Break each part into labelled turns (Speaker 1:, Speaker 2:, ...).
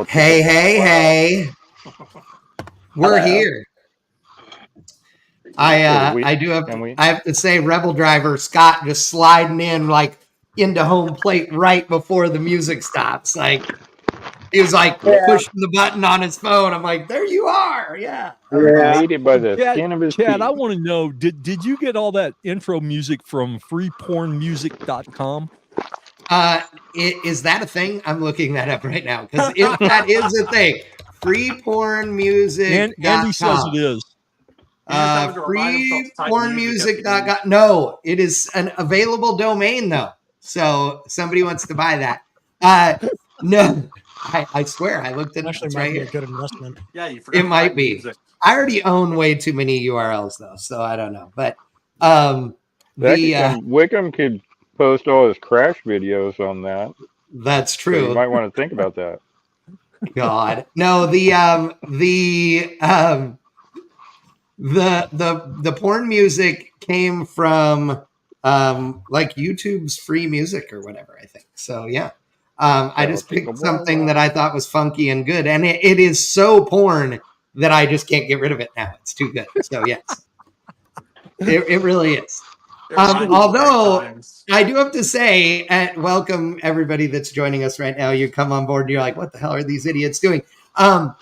Speaker 1: Hey. We're here. I have to say, Rebel Driver Scott just sliding in like into home plate right before the music stops. Like he was like pushing the button on his phone. I'm like, there you are. Yeah.
Speaker 2: Made it by the skin of his
Speaker 3: Chad,
Speaker 2: teeth.
Speaker 3: I want to know, did you get all that intro music from freepornmusic.com?
Speaker 1: Is that a thing? I'm looking that up right now because if that is a thing, freepornmusic.com.
Speaker 3: Andy says it is.
Speaker 1: Freepornmusic.com. No, it is an available domain though. So somebody wants to buy that. No, I swear I looked at it right here.
Speaker 4: A good investment.
Speaker 5: Yeah, you forgot.
Speaker 1: It might be. Music. I already own way too many URLs though, so I don't know. But
Speaker 2: Wickham could post all his crash videos on that.
Speaker 1: That's true.
Speaker 2: So you might want to think about that.
Speaker 1: God, no. The porn music came from like YouTube's free music or whatever, I think. So yeah. I just picked something that I thought was funky and good, and it is so porn that I just can't get rid of it now. It's too good. So yes, it really is. Although I do have to say, welcome everybody that's joining us right now. You come on board and you're like, what the hell are these idiots doing? The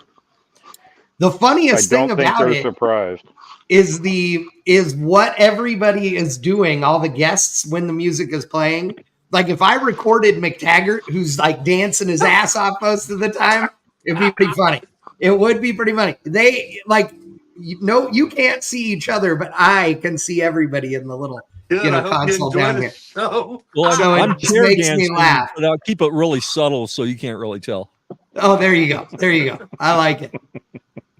Speaker 1: funniest thing about it
Speaker 2: surprised.
Speaker 1: is what everybody is doing, all the guests when the music is playing. Like if I recorded McTaggart, who's like dancing his ass off most of the time, it'd be pretty funny. It would be pretty funny. They like, you can't see each other, but I can see everybody in the little console down here.
Speaker 3: Well, I'm chair dancing, but I'll keep it really subtle so you can't really tell.
Speaker 1: Oh, there you go. I like it.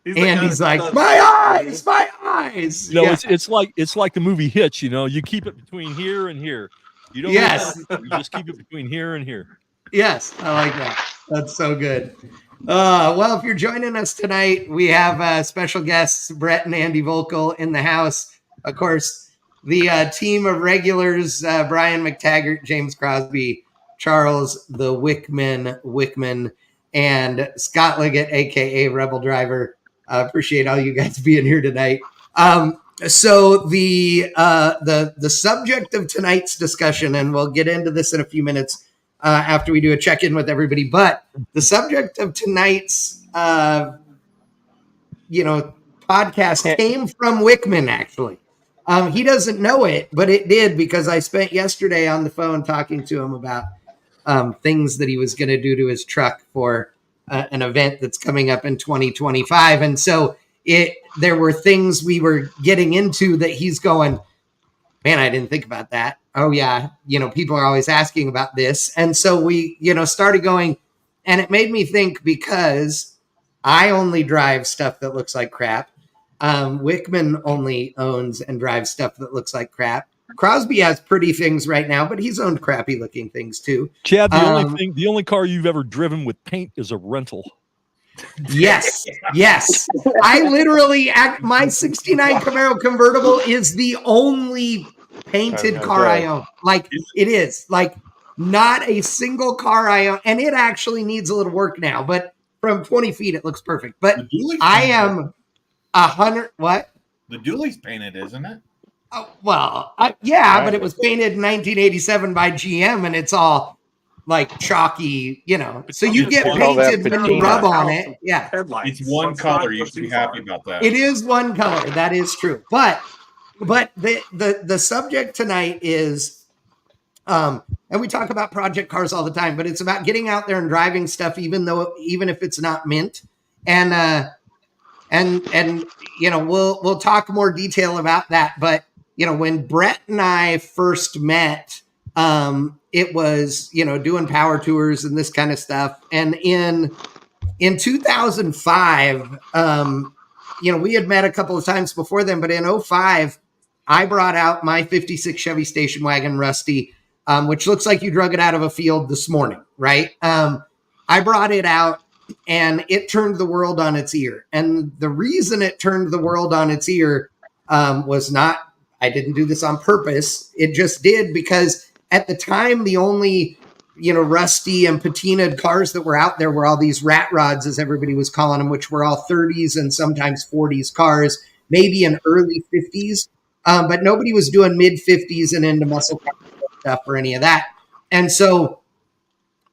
Speaker 1: Andy's like, my eyes.
Speaker 3: You know, it's like the movie Hitch. You know, you keep it between here and here. You don't.
Speaker 1: Yes.
Speaker 3: You just keep it between here and here.
Speaker 1: Yes, I like that. That's so good. Well, if you're joining us tonight, we have special guests Brett and Andy Volkel in the house. Of course, the team of regulars, Brian McTaggart, James Crosby, Charles the Wickman, and Scott Liggett, aka Rebel Driver. Appreciate all you guys being here tonight. So the subject of tonight's discussion, and we'll get into this in a few minutes after we do a check-in with everybody, but the subject of tonight's podcast came from Wickman, actually. He doesn't know it, but it did, because I spent yesterday on the phone talking to him about things that he was going to do to his truck for an event that's coming up in 2025. And so there were things we were getting into that he's going, man, I didn't think about that. Oh yeah. People are always asking about this. And so we, started going, and it made me think, because I only drive stuff that looks like crap. Wickman only owns and drives stuff that looks like crap. Crosby has pretty things right now, but he's owned crappy looking things too.
Speaker 3: Chad, the only car you've ever driven with paint is a rental.
Speaker 1: Yes. I literally, my 69 Camaro convertible is the only painted car I own. Like, it is. Like, not a single car I own. And it actually needs a little work now, but from 20 feet, it looks perfect. But I am 100. What?
Speaker 4: The dually's painted, isn't it?
Speaker 1: Oh, well, yeah, but it was painted in 1987 by GM, and it's all like chalky, So you get painted when you rub on it. Yeah,
Speaker 4: it's one color. You should be happy about that.
Speaker 1: It is one color. That is true. But the subject tonight is, and we talk about project cars all the time, but it's about getting out there and driving stuff, even if it's not mint, and we'll talk more detail about that. But when Brett and I first met, it was, doing power tours and this kind of stuff. And in 2005, we had met a couple of times before then, but in 2005, I brought out my 56 Chevy station wagon, Rusty, which looks like you drug it out of a field this morning, right? I brought it out, and it turned the world on its ear. And the reason it turned the world on its ear was not, I didn't do this on purpose. It just did, because at the time, the only, rusty and patinaed cars that were out there were all these rat rods, as everybody was calling them, which were all 30s and sometimes 40s cars, maybe in early 50s. But nobody was doing mid 50s and into muscle car stuff or any of that. And so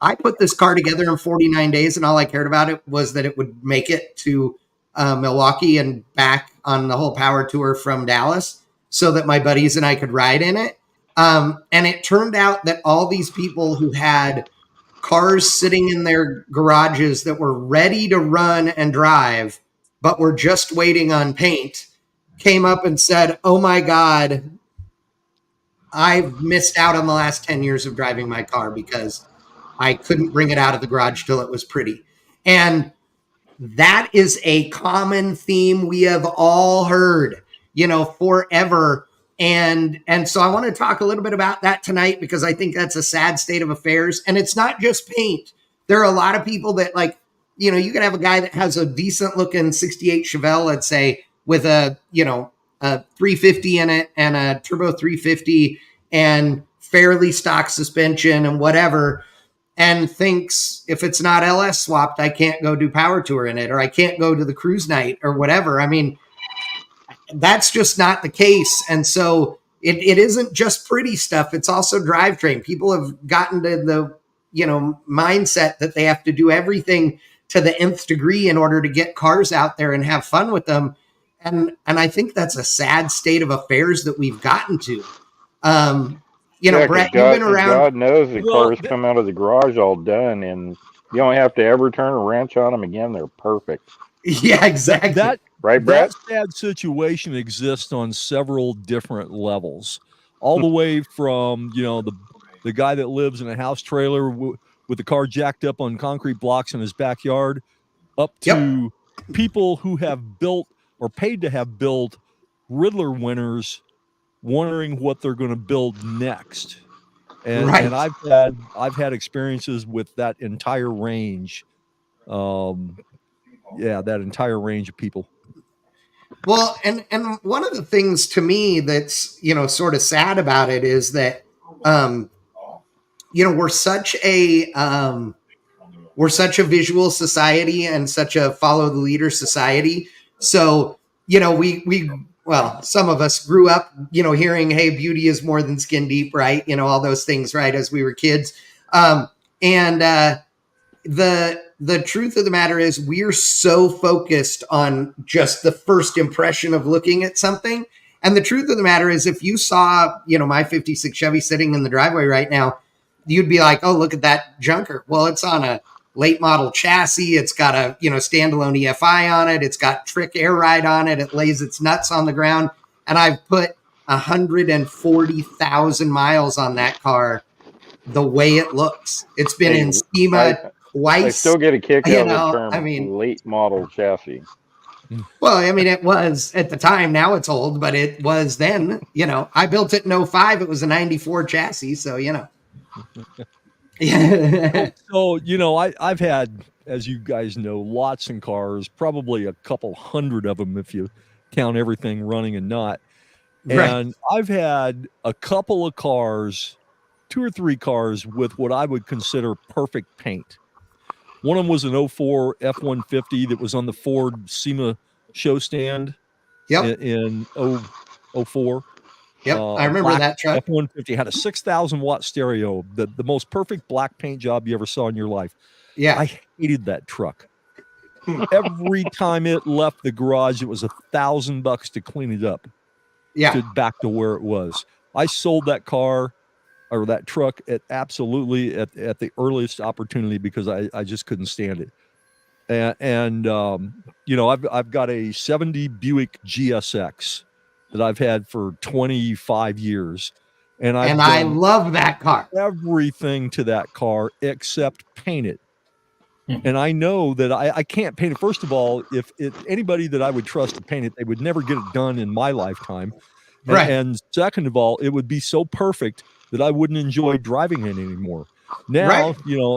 Speaker 1: I put this car together in 49 days, and all I cared about it was that it would make it to Milwaukee and back on the whole power tour from Dallas, so that my buddies and I could ride in it. And it turned out that all these people who had cars sitting in their garages that were ready to run and drive, but were just waiting on paint, came up and said, oh my God, I've missed out on the last 10 years of driving my car because I couldn't bring it out of the garage till it was pretty. And that is a common theme we have all heard, forever. And so I want to talk a little bit about that tonight, because I think that's a sad state of affairs. And it's not just paint. There are a lot of people that, like, you can have a guy that has a decent looking 68 Chevelle, let's say, with a 350 in it and a turbo 350 and fairly stock suspension and whatever, and thinks if it's not LS swapped, I can't go do power tour in it, or I can't go to the cruise night or whatever. I mean, that's just not the case. And so it isn't just pretty stuff. It's also drivetrain. People have gotten to the, mindset that they have to do everything to the nth degree in order to get cars out there and have fun with them. And I think that's a sad state of affairs that we've gotten to. Brett, you've been around.
Speaker 2: God knows the cars come out of the garage all done, and you don't have to ever turn a wrench on them again. They're perfect.
Speaker 1: Yeah, exactly.
Speaker 2: Right, Brett?
Speaker 3: That sad situation exists on several different levels, all the way from, the guy that lives in a house trailer with the car jacked up on concrete blocks in his backyard, up to people who have built or paid to have built Riddler winners, wondering what they're going to build next. And I've had experiences with that entire range. That entire range of people.
Speaker 1: Well, and one of the things to me that's, sort of sad about it is that, we're such a visual society and such a follow the leader society. So, well, some of us grew up, hearing, hey, beauty is more than skin deep, right? All those things, right? As we were kids. And the truth of the matter is we're so focused on just the first impression of looking at something. And the truth of the matter is if you saw, my 56 Chevy sitting in the driveway right now, you'd be like, oh, look at that junker. Well, it's on a late model chassis. It's got a, standalone EFI on it. It's got trick air ride on it. It lays its nuts on the ground. And I've put 140,000 miles on that car the way it looks. It's been in SEMA twice.
Speaker 2: I still get a kick out of the term late model chassis.
Speaker 1: Well, it was at the time. Now it's old, but it was then. I built it in 2005. It was a 94 chassis. So, Yeah.
Speaker 3: So, I've had, as you guys know, lots of cars, probably a couple hundred of them if you count everything running and not. And I've had a couple of cars, 2 or 3 cars with what I would consider perfect paint. One of them was an 04 F-150 that was on the Ford SEMA show stand in 04.
Speaker 1: Yep, I remember that truck.
Speaker 3: F-150 had a 6,000 watt stereo, the most perfect black paint job you ever saw in your life.
Speaker 1: Yeah,
Speaker 3: I hated that truck. Every time it left the garage, it was $1,000 to clean it up.
Speaker 1: Yeah,
Speaker 3: back to where it was. I sold that car or that truck at the earliest opportunity because I just couldn't stand it. And I've got a 70 Buick GSX that I've had for 25 years. And I
Speaker 1: love that car.
Speaker 3: Everything to that car except paint it. And I know that I can't paint it. First of all, if anybody that I would trust to paint it, they would never get it done in my lifetime. And second of all, it would be so perfect that I wouldn't enjoy driving it anymore. Now,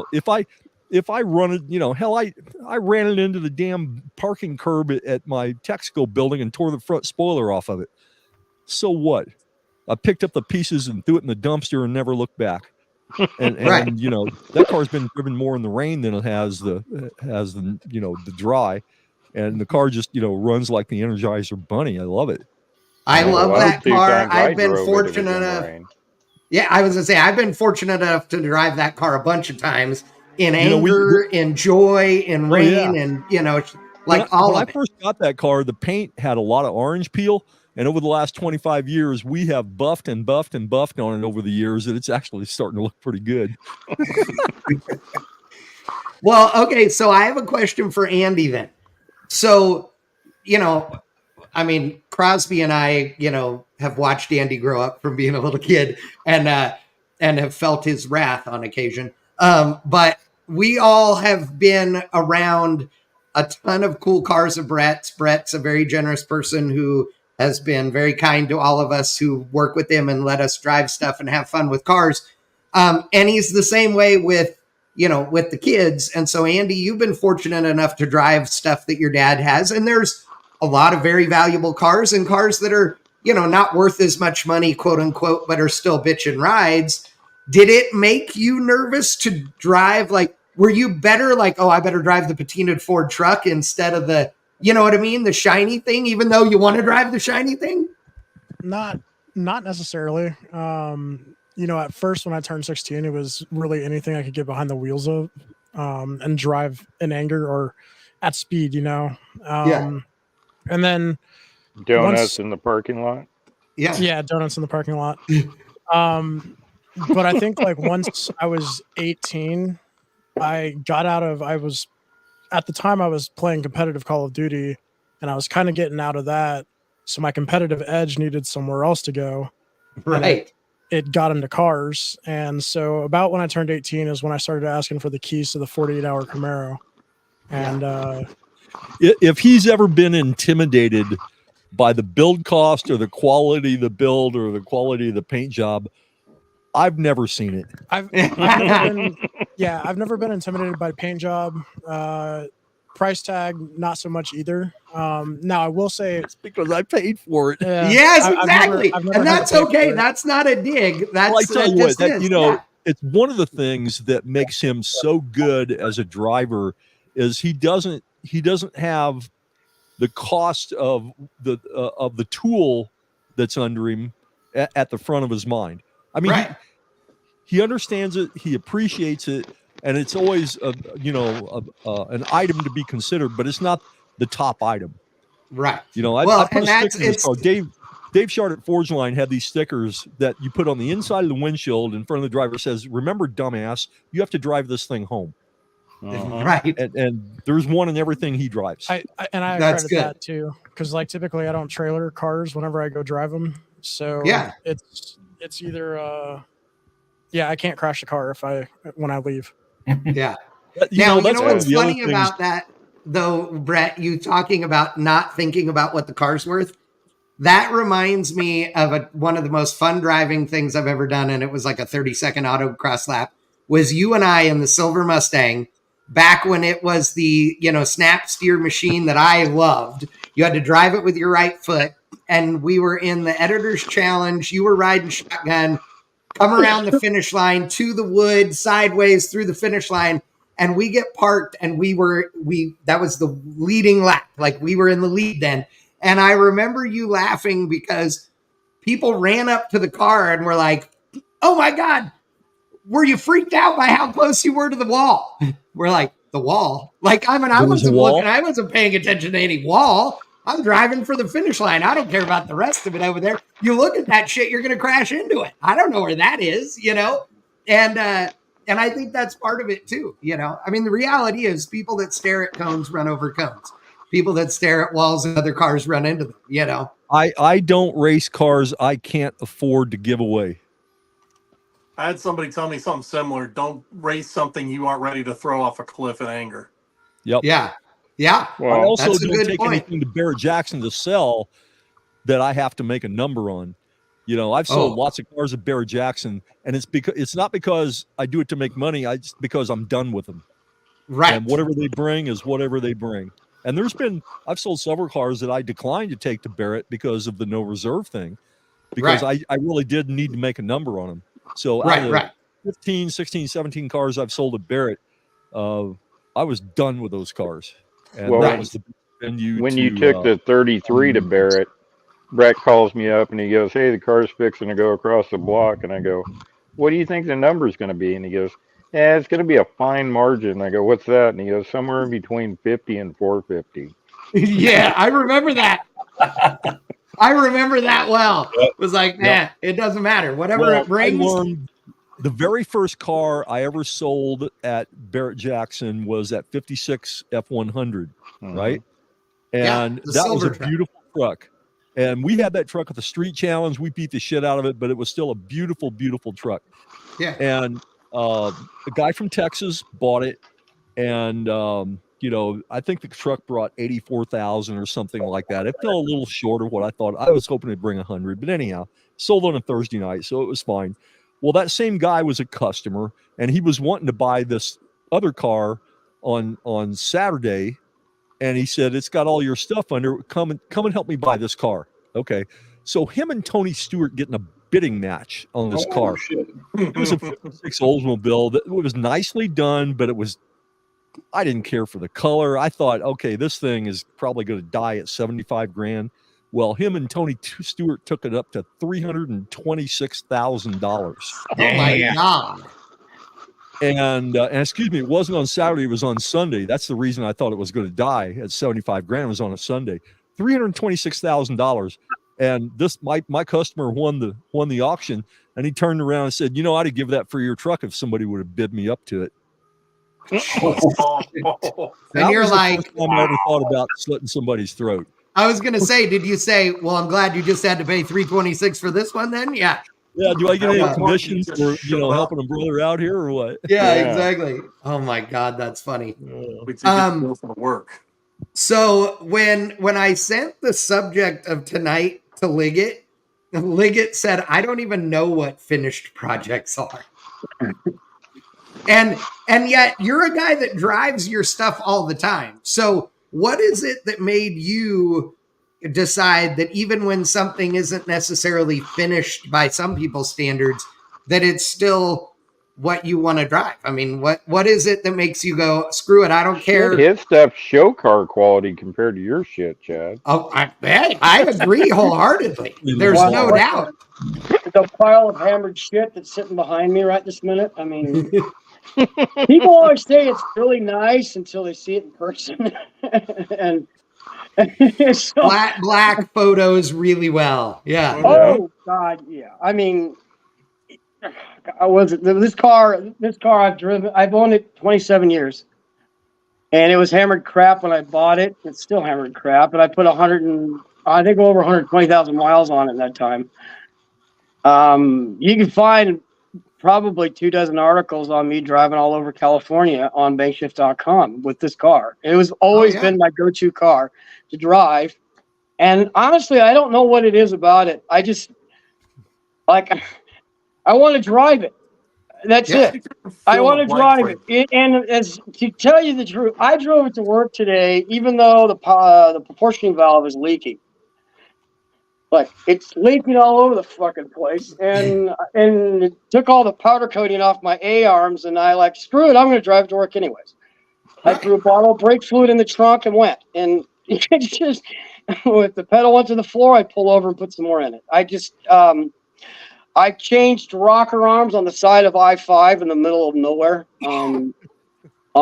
Speaker 3: if I run it, hell, I ran it into the damn parking curb at my Texaco building and tore the front spoiler off of it. So what? I picked up the pieces and threw it in the dumpster and never looked back. And that car's been driven more in the rain than it has the dry, and the car just runs like the Energizer Bunny. I love it.
Speaker 1: I love that car. I've been fortunate enough. Yeah, I was gonna say I've been fortunate enough to drive that car a bunch of times in anger, in joy, in rain, and when I first got that car, the paint had a lot of orange peel. And over the last 25 years, we have buffed and buffed and buffed on it over the years, and it's actually starting to look pretty good. Well, okay, so I have a question for Andy then. So, Crosby and I, have watched Andy grow up from being a little kid and have felt his wrath on occasion. But we all have been around a ton of cool cars of Brett's. Brett's a very generous person who has been very kind to all of us who work with him and let us drive stuff and have fun with cars. And he's the same way with the kids. And so, Andy, you've been fortunate enough to drive stuff that your dad has. And there's a lot of very valuable cars and cars that are, not worth as much money, quote unquote, but are still bitchin' rides. Did it make you nervous to drive? Like, were you better like, oh, I better drive the patinaed Ford truck instead of the, the shiny thing, even though you want to drive the shiny thing?
Speaker 5: Not necessarily. At first when I turned 16, it was really anything I could get behind the wheels of and drive in anger or at speed, And then
Speaker 2: donuts in the parking lot.
Speaker 5: Yeah, donuts in the parking lot. But I think once I was 18, at the time I was playing competitive Call of Duty and I was kind of getting out of that. So my competitive edge needed somewhere else to go.
Speaker 1: Right.
Speaker 5: It got into cars. And so about when I turned 18 is when I started asking for the keys to the 48-hour Camaro. And
Speaker 3: if he's ever been intimidated by the build cost or the quality of the build or the quality of the paint job, I've never seen it.
Speaker 5: I've never been intimidated by paint job. Price tag, not so much either. Now I will say
Speaker 3: It's because I paid for it.
Speaker 1: Yes, exactly.
Speaker 5: I've never
Speaker 1: And
Speaker 5: had to
Speaker 1: that's
Speaker 5: pay for
Speaker 1: okay.
Speaker 5: it.
Speaker 1: That's not a dig.
Speaker 3: Well, I
Speaker 1: That's
Speaker 3: tell
Speaker 1: that
Speaker 3: you what,
Speaker 1: just
Speaker 3: that
Speaker 1: is.
Speaker 3: you know,
Speaker 1: Yeah.
Speaker 3: it's one of the things that makes him so good as a driver is he doesn't have the cost of the tool that's under him at the front of his mind. I mean,
Speaker 1: Right.
Speaker 3: he understands it, he appreciates it, and it's always an item to be considered, but it's not the top item.
Speaker 1: Right.
Speaker 3: You know, I
Speaker 1: Well,
Speaker 3: put
Speaker 1: and
Speaker 3: a sticker in his
Speaker 1: it's
Speaker 3: car. Dave Shard at Forge Line had these stickers that you put on the inside of the windshield in front of the driver. Says, "Remember, dumbass, you have to drive this thing home."
Speaker 1: right.
Speaker 3: And there's one in everything he drives.
Speaker 5: I
Speaker 1: That's
Speaker 5: credit
Speaker 1: good.
Speaker 5: that too, because like typically I don't trailer cars whenever I go drive them. So
Speaker 1: Yeah.
Speaker 5: it's either I can't crash the car when I leave.
Speaker 1: Yeah.
Speaker 3: But,
Speaker 1: Now, you
Speaker 3: that's
Speaker 1: know
Speaker 3: one of
Speaker 1: what's
Speaker 3: the other
Speaker 1: funny
Speaker 3: things.
Speaker 1: about that, though, Brett, you talking about not thinking about what the car's worth? That reminds me of one of the most fun driving things I've ever done, and it was like a 30-second autocross lap, was you and I in the Silver Mustang, back when it was the, snap steer machine that I loved. You had to drive it with your right foot, and we were in the Editor's Challenge. You were riding shotgun, come around the finish line to the wood, sideways through the finish line, and we get parked, and that was the leading lap. Like, we were in the lead then. And I remember you laughing because people ran up to the car and were like, "Oh my God, were you freaked out by how close you were to the wall?" We're like, "The wall?" Like, I
Speaker 3: There was a wall?
Speaker 1: I wasn't paying attention to any wall. I'm driving for the finish line. I don't care about the rest of it over there. You look at that shit, you're going to crash into it. I don't know where that is, And I think that's part of it too, I mean, the reality is people that stare at cones run over cones. People that stare at walls and other cars run into them,
Speaker 3: I don't race cars I can't afford to give away.
Speaker 6: I had somebody tell me something similar. Don't race something you aren't ready to throw off a cliff in anger.
Speaker 3: Yep.
Speaker 1: Yeah. Yeah.
Speaker 3: I also
Speaker 1: that's a
Speaker 3: don't
Speaker 1: good
Speaker 3: take
Speaker 1: point.
Speaker 3: anything to Barrett Jackson to sell that I have to make a number on. I've sold lots of cars at Barrett Jackson, and it's not because I do it to make money. It's because I'm done with them.
Speaker 1: Right.
Speaker 3: And whatever they bring is whatever they bring. And I've sold several cars that I declined to take to Barrett because of the no reserve thing, because I really did need to make a number on them. So out of the 15, 16, 17 cars I've sold at Barrett, I was done with those cars. And that was the venue.
Speaker 2: When you took the 33 to Barrett, Brett calls me up and he goes, "Hey, the car's fixing to go across the block." And I go, "What do you think the number's going to be?" And he goes, "Yeah, it's going to be a fine margin." And I go, "What's that?" And he goes, "Somewhere in between 50 and 450.
Speaker 1: Yeah, I remember that. I remember that well. It was like, it doesn't matter. Whatever it brings.
Speaker 3: I learned the very first car I ever sold at Barrett Jackson was that 56 F100, right? And that was a beautiful truck. And we had that truck at the Street Challenge. We beat the shit out of it, but it was still a beautiful, beautiful truck.
Speaker 1: Yeah.
Speaker 3: And a guy from Texas bought it. And, I think the truck brought 84,000 or something like that. It fell a little short of what I thought. I was hoping to bring 100, but anyhow, sold on a Thursday night, so it was fine. Well, that same guy was a customer, and he was wanting to buy this other car on Saturday. And he said, "It's got all your stuff under. Come and help me buy this car." Okay. So him and Tony Stewart getting a bidding match on this car.
Speaker 6: Shit.
Speaker 3: It was a 56 Oldsmobile. It was nicely done, but I didn't care for the color. I thought, okay, this thing is probably going to die at 75 grand. Well, him and Tony Stewart took it up to $326,000.
Speaker 1: Oh my God.
Speaker 3: And excuse me, it wasn't on Saturday, it was on Sunday. That's the reason I thought it was going to die at 75 grand. It was on a Sunday. $326,000. And this my customer won the auction, and he turned around and said, "I'd have give that for your truck if somebody would have bid me up to it."
Speaker 1: And you're like,
Speaker 3: I never thought about slitting somebody's throat.
Speaker 1: I was going to say, did you say, "Well, I'm glad you just had to pay $326 for this one then"? Yeah.
Speaker 3: Yeah, do I get any commissions for helping a brother out here or what?
Speaker 1: Yeah, exactly. Oh my God, that's funny.
Speaker 6: For work.
Speaker 1: So when I sent the subject of tonight to Liggett said, "I don't even know what finished projects are." And yet you're a guy that drives your stuff all the time. So what is it that made you decide that even when something isn't necessarily finished by some people's standards, that it's still what you want to drive? I mean, what is it that makes you go, screw it, I don't care?
Speaker 2: His stuff show car quality compared to your shit, Chad.
Speaker 1: Oh, I agree wholeheartedly. There's no doubt.
Speaker 7: The pile of hammered shit that's sitting behind me right this minute. I mean, people always say it's really nice until they see it in person. and so,
Speaker 1: black photos really well. Yeah.
Speaker 7: Oh God, yeah. I mean, this car I've driven. I've owned it 27 years, and it was hammered crap when I bought it. It's still hammered crap, and I put I think over 120,000 miles on it in that time. You can find probably 24 articles on me driving all over California on bankshift.com with this car. It was always been my go-to car to drive. And honestly, I don't know what it is about it. I just I want to drive it. That's it. I want to drive it. And as to tell you the truth, I drove it to work today, even though the proportioning valve is leaking. But it's leaking all over the fucking place, and it took all the powder coating off my A-arms, and I screw it, I'm going to drive to work anyways. I threw a bottle of brake fluid in the trunk and went. And it's just, if the pedal went to the floor, I pull over and put some more in it. I changed rocker arms on the side of I-5 in the middle of nowhere on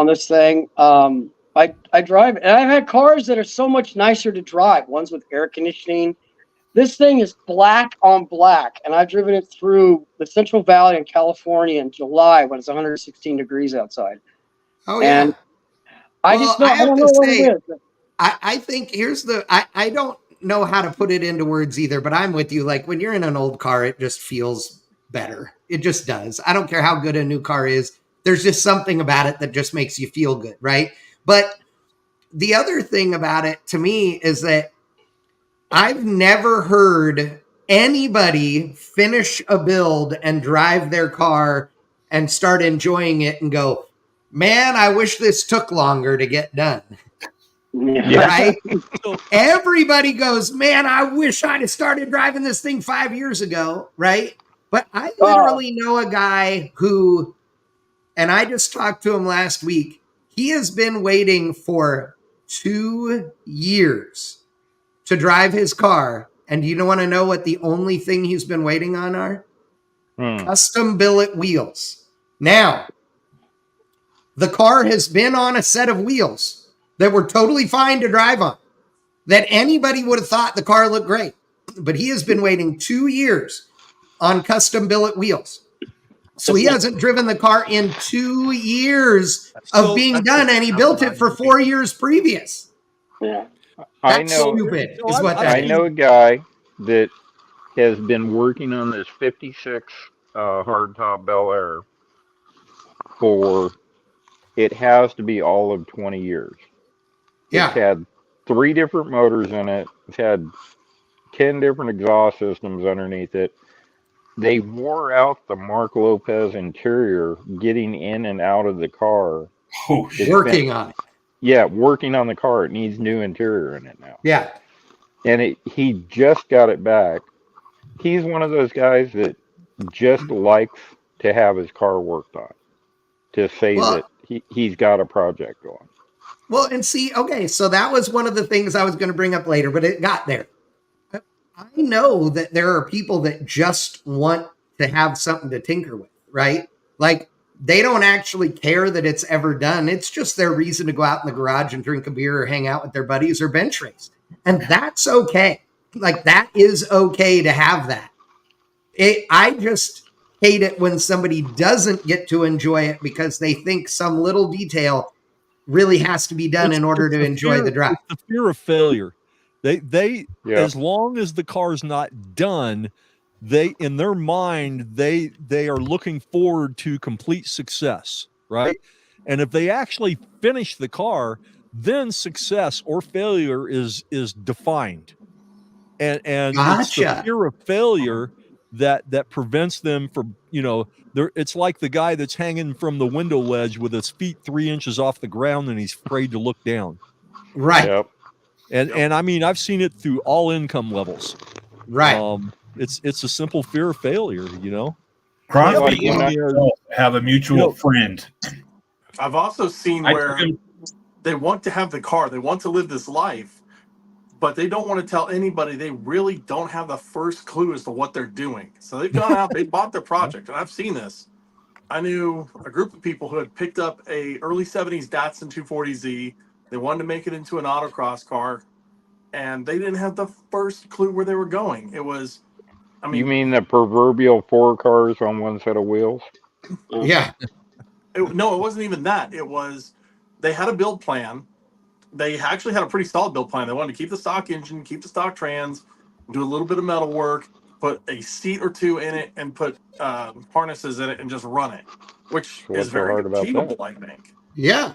Speaker 7: this thing. I drive, and I've had cars that are so much nicer to drive, ones with air conditioning. This thing is black on black, and I've driven it through the Central Valley in California in July when it's 116 degrees outside.
Speaker 1: Oh, yeah.
Speaker 7: And I don't know what it is.
Speaker 1: I think I don't know how to put it into words either, but I'm with you. Like when you're in an old car, it just feels better. It just does. I don't care how good a new car is. There's just something about it that just makes you feel good, right? But the other thing about it to me is that I've never heard anybody finish a build and drive their car and start enjoying it and go, man, I wish this took longer to get done.
Speaker 7: Yeah.
Speaker 1: Right? Everybody goes, man, I wish I'd have started driving this thing 5 years ago. Right? But I literally know a guy who, and I just talked to him last week, he has been waiting for 2 years to drive his car. And you don't want to know what the only thing he's been waiting on are? Custom billet wheels. Now, the car has been on a set of wheels that were totally fine to drive on, that anybody would have thought the car looked great. But he has been waiting 2 years on custom billet wheels. So he hasn't driven the car in 2 years of being done, and he built it for 4 years previous.
Speaker 7: Yeah.
Speaker 1: That's stupid. Is what that
Speaker 2: I know a guy that has been working on this 56 hardtop Bel Air for, it has to be all of 20 years.
Speaker 1: Yeah.
Speaker 2: It's had 3 different motors in it. It's had 10 different exhaust systems underneath it. They wore out the Mark Lopez interior getting in and out of the car.
Speaker 1: Working on it.
Speaker 2: Yeah, working on the car. It needs new interior in it now.
Speaker 1: Yeah.
Speaker 2: And he just got it back. He's one of those guys that just likes to have his car worked on, to say that he's got a project going.
Speaker 1: Well, and see, okay, so that was one of the things I was going to bring up later, but it got there. I know that there are people that just want to have something to tinker with, right? Like, they don't actually care that it's ever done. It's just their reason to go out in the garage and drink a beer or hang out with their buddies or bench race. And that's okay. Like, that is okay to have that. I just hate it when somebody doesn't get to enjoy it because they think some little detail really has to be done in order to enjoy the drive.
Speaker 3: It's the fear of failure. They as long as the car's not done, they, in their mind, they are looking forward to complete success, right? And if they actually finish the car, then success or failure is defined. And
Speaker 1: Gotcha.
Speaker 3: It's the fear of failure that prevents them from, it's like the guy that's hanging from the window ledge with his feet 3 inches off the ground and he's afraid to look down.
Speaker 1: Right.
Speaker 2: Yep.
Speaker 3: And I mean, I've seen it through all income levels.
Speaker 1: Right.
Speaker 3: It's a simple fear of failure,
Speaker 4: Crosby and myself have a mutual friend.
Speaker 6: I've also seen where they want to have the car, they want to live this life, but they don't want to tell anybody. They really don't have the first clue as to what they're doing. So they've gone out, they bought their project, and I've seen this. I knew a group of people who had picked up a early 70s Datsun 240Z. They wanted to make it into an autocross car, and they didn't have the first clue where they were going. It was,
Speaker 2: you mean the proverbial 4 cars on one set of wheels?
Speaker 1: Yeah.
Speaker 6: No, it wasn't even that. It was, they had a build plan. They actually had a pretty solid build plan. They wanted to keep the stock engine, keep the stock trans, do a little bit of metal work, put a seat or two in it, and put harnesses in it and just run it, which is very achievable, I think.
Speaker 1: Yeah.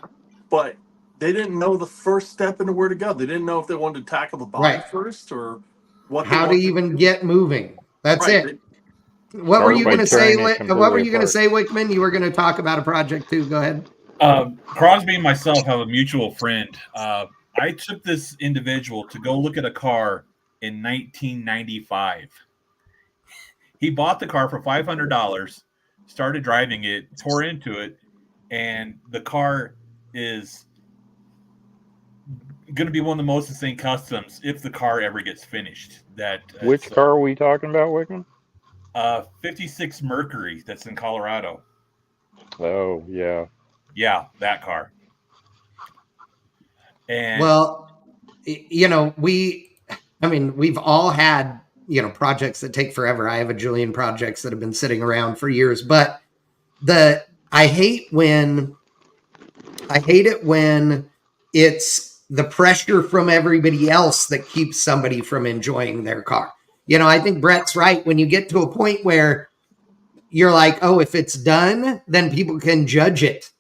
Speaker 6: But they didn't know the first step into where to go. They didn't know if they wanted to tackle the body first or what.
Speaker 1: How to even get moving. That's it. What were you going to say? What were you going to say, Wickman? You were going to talk about a project too. Go ahead.
Speaker 4: Crosby and myself have a mutual friend. I took this individual to go look at a car in 1995. He bought the car for $500, started driving it, tore into it, and the car is going to be one of the most insane customs if the car ever gets finished.
Speaker 2: Which car are we talking about, Wickman?
Speaker 4: 56 Mercury that's in Colorado.
Speaker 2: Oh, yeah.
Speaker 4: Yeah, that car. And
Speaker 1: well, we've all had, projects that take forever. I have a jillion projects that have been sitting around for years, but I hate it when it's the pressure from everybody else that keeps somebody from enjoying their car. I think Brett's right. When you get to a point where you're like, oh, if it's done, then people can judge it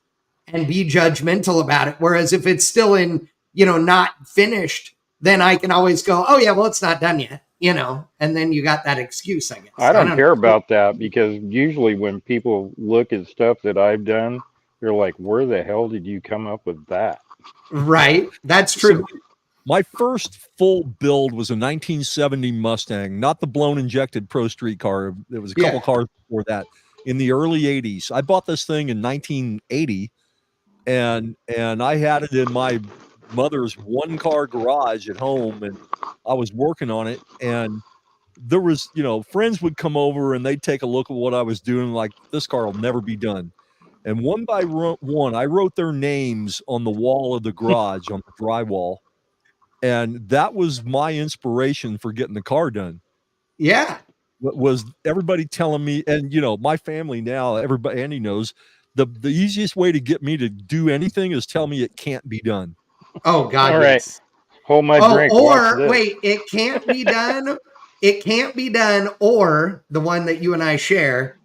Speaker 1: and be judgmental about it. Whereas if it's still in, not finished, then I can always go, oh yeah, well, it's not done yet, and then you got that excuse, I guess.
Speaker 2: I don't care about that, because usually when people look at stuff that I've done, they're like, where the hell did you come up with that?
Speaker 1: Right. That's true.
Speaker 3: So my first full build was a 1970 Mustang, not the blown injected Pro Street car. There was a couple cars before that in the early 80s. I bought this thing in 1980, and I had it in my mother's one-car garage at home, and I was working on it, and there was, friends would come over and they'd take a look at what I was doing, like, this car will never be done. And one by one, I wrote their names on the wall of the garage, on the drywall. And that was my inspiration for getting the car done.
Speaker 1: Yeah.
Speaker 3: Was everybody telling me, and, my family now, everybody, Andy knows, the easiest way to get me to do anything is tell me it can't be done.
Speaker 1: Oh, God.
Speaker 2: All
Speaker 1: yes.
Speaker 2: Right. Hold my drink.
Speaker 1: Or, wait, it can't be done. It can't be done, or the one that you and I share,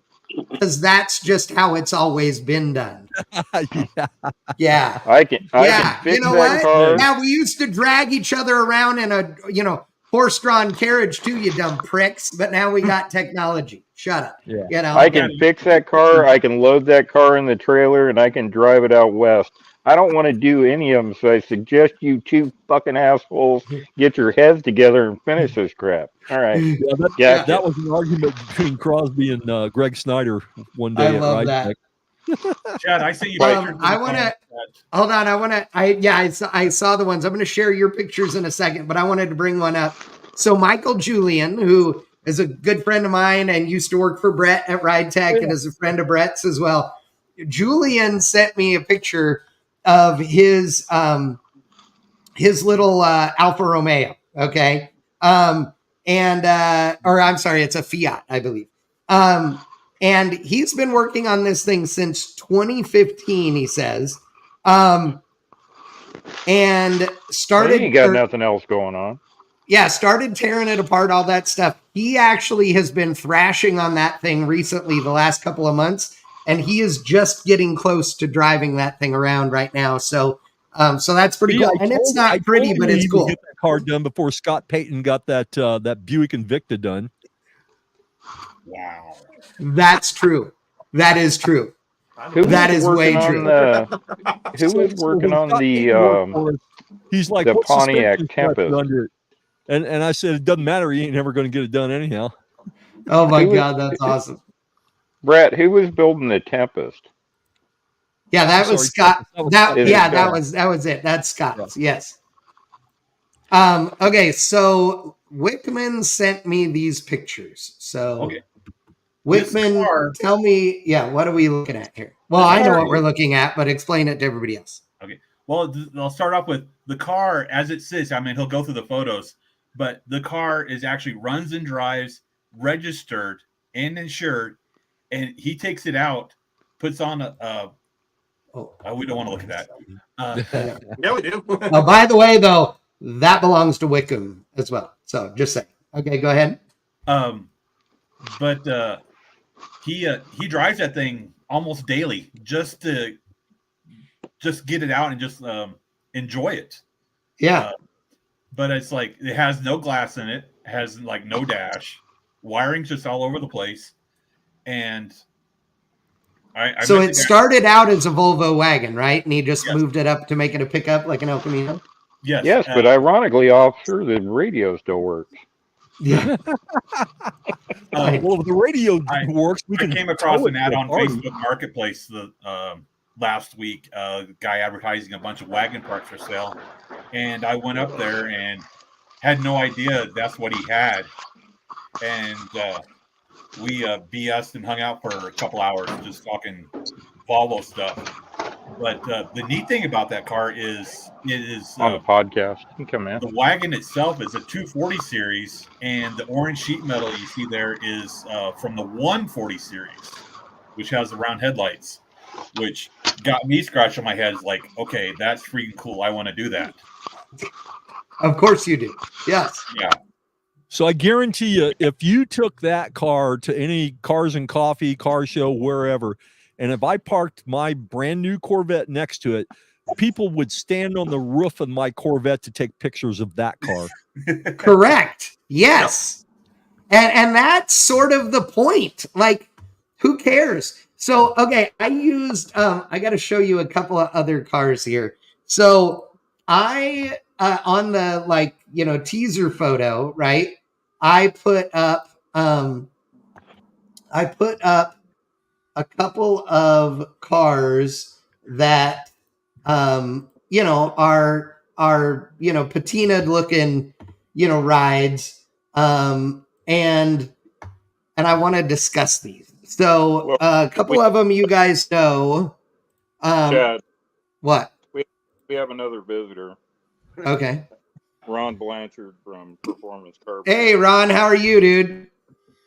Speaker 1: because that's just how it's always been done. Yeah.
Speaker 2: I can fix that car.
Speaker 1: Now, we used to drag each other around in a, horse-drawn carriage too, you dumb pricks, but now we got technology. Shut up.
Speaker 3: Yeah.
Speaker 2: I can fix that car. I can load that car in the trailer, and I can drive it out west. I don't want to do any of them, so I suggest you two fucking assholes get your heads together and finish this crap. All right.
Speaker 3: That was an argument between Crosby and Greg Snyder one day.
Speaker 1: I love that.
Speaker 4: Chad, I see you.
Speaker 1: I want to hold on. I saw the ones. I'm going to share your pictures in a second, but I wanted to bring one up. So Michael Julian, who is a good friend of mine and used to work for Brett at Ride Tech and is a friend of Brett's as well. Julian sent me a picture of his little Alfa Romeo. Okay. Or I'm sorry, it's a Fiat, I believe. And he's been working on this thing since 2015, he says. And started.
Speaker 2: He got nothing else going on.
Speaker 1: Yeah, started tearing it apart, all that stuff. He actually has been thrashing on that thing recently, the last couple of months, and he is just getting close to driving that thing around right now. So that's pretty cool. And it's not pretty, but it's cool.
Speaker 3: Get that car done before Scott Payton got that Buick Invicta done.
Speaker 4: Wow.
Speaker 1: That's true. That is true. That is way true.
Speaker 2: Who was working on the
Speaker 3: he's like,
Speaker 2: the
Speaker 3: what's
Speaker 2: Pontiac Tempest
Speaker 3: under it? And I said, it doesn't matter. You ain't never going to get it done anyhow.
Speaker 1: Oh my God, that's awesome.
Speaker 2: Brett, who was building the Tempest?
Speaker 1: Yeah, that was Scott. That was it. That's Scott's.
Speaker 3: Yeah.
Speaker 1: Yes. Okay, so Wickman sent me these pictures. So
Speaker 4: Okay.
Speaker 1: Wickman, tell me, what are we looking at here? Well, I know what we're looking at, but explain it to everybody else.
Speaker 4: Okay. Well, I'll start off with the car as it sits. I mean, he'll go through the photos, but the car is actually runs and drives, registered and insured, and he takes it out, puts on we don't want to look at that.
Speaker 6: Yeah, we do.
Speaker 1: Oh, by the way, though, that belongs to Wickham as well. So just saying. Okay, go ahead.
Speaker 4: But he drives that thing almost daily just to get it out and just enjoy it.
Speaker 1: Yeah.
Speaker 4: But it's like it has no glass in it, has like no dash, wiring's just all over the place, and
Speaker 1: so it started out as a Volvo wagon, right? And he just moved it up to make it a pickup like an El Camino?
Speaker 4: Yes.
Speaker 2: Yes, but ironically, officer, the radio still works.
Speaker 1: Yeah.
Speaker 3: Well, if the radio works,
Speaker 4: I came across an ad on Facebook Marketplace last week. Guy advertising a bunch of wagon parts for sale. And I went up there and had no idea that's what he had. And we BS'd and hung out for a couple hours just talking Volvo stuff. But the neat thing about that car is it is
Speaker 2: on the podcast. Come in.
Speaker 4: The wagon itself is a 240 series, and the orange sheet metal you see there is from the 140 series, which has the round headlights, which got me scratching my head. Like, okay, that's freaking cool. I want to do that.
Speaker 1: Of course you do. Yes.
Speaker 4: Yeah.
Speaker 3: So I guarantee you, if you took that car to any Cars and Coffee, car show, wherever, and if I parked my brand new Corvette next to it, people would stand on the roof of my Corvette to take pictures of that car.
Speaker 1: Correct. Yes. Yep. And that's sort of the point. Like, who cares? So, okay, I used, I got to show you a couple of other cars here. So I, on the teaser photo, right? I put up a couple of cars that, are patinaed looking, rides. And I want to discuss these. So a couple of them you guys know.
Speaker 2: Chad,
Speaker 1: what?
Speaker 2: We have another visitor.
Speaker 1: Okay.
Speaker 2: Ron Blanchard from Performance Car.
Speaker 1: Hey, Ron, how are you, dude?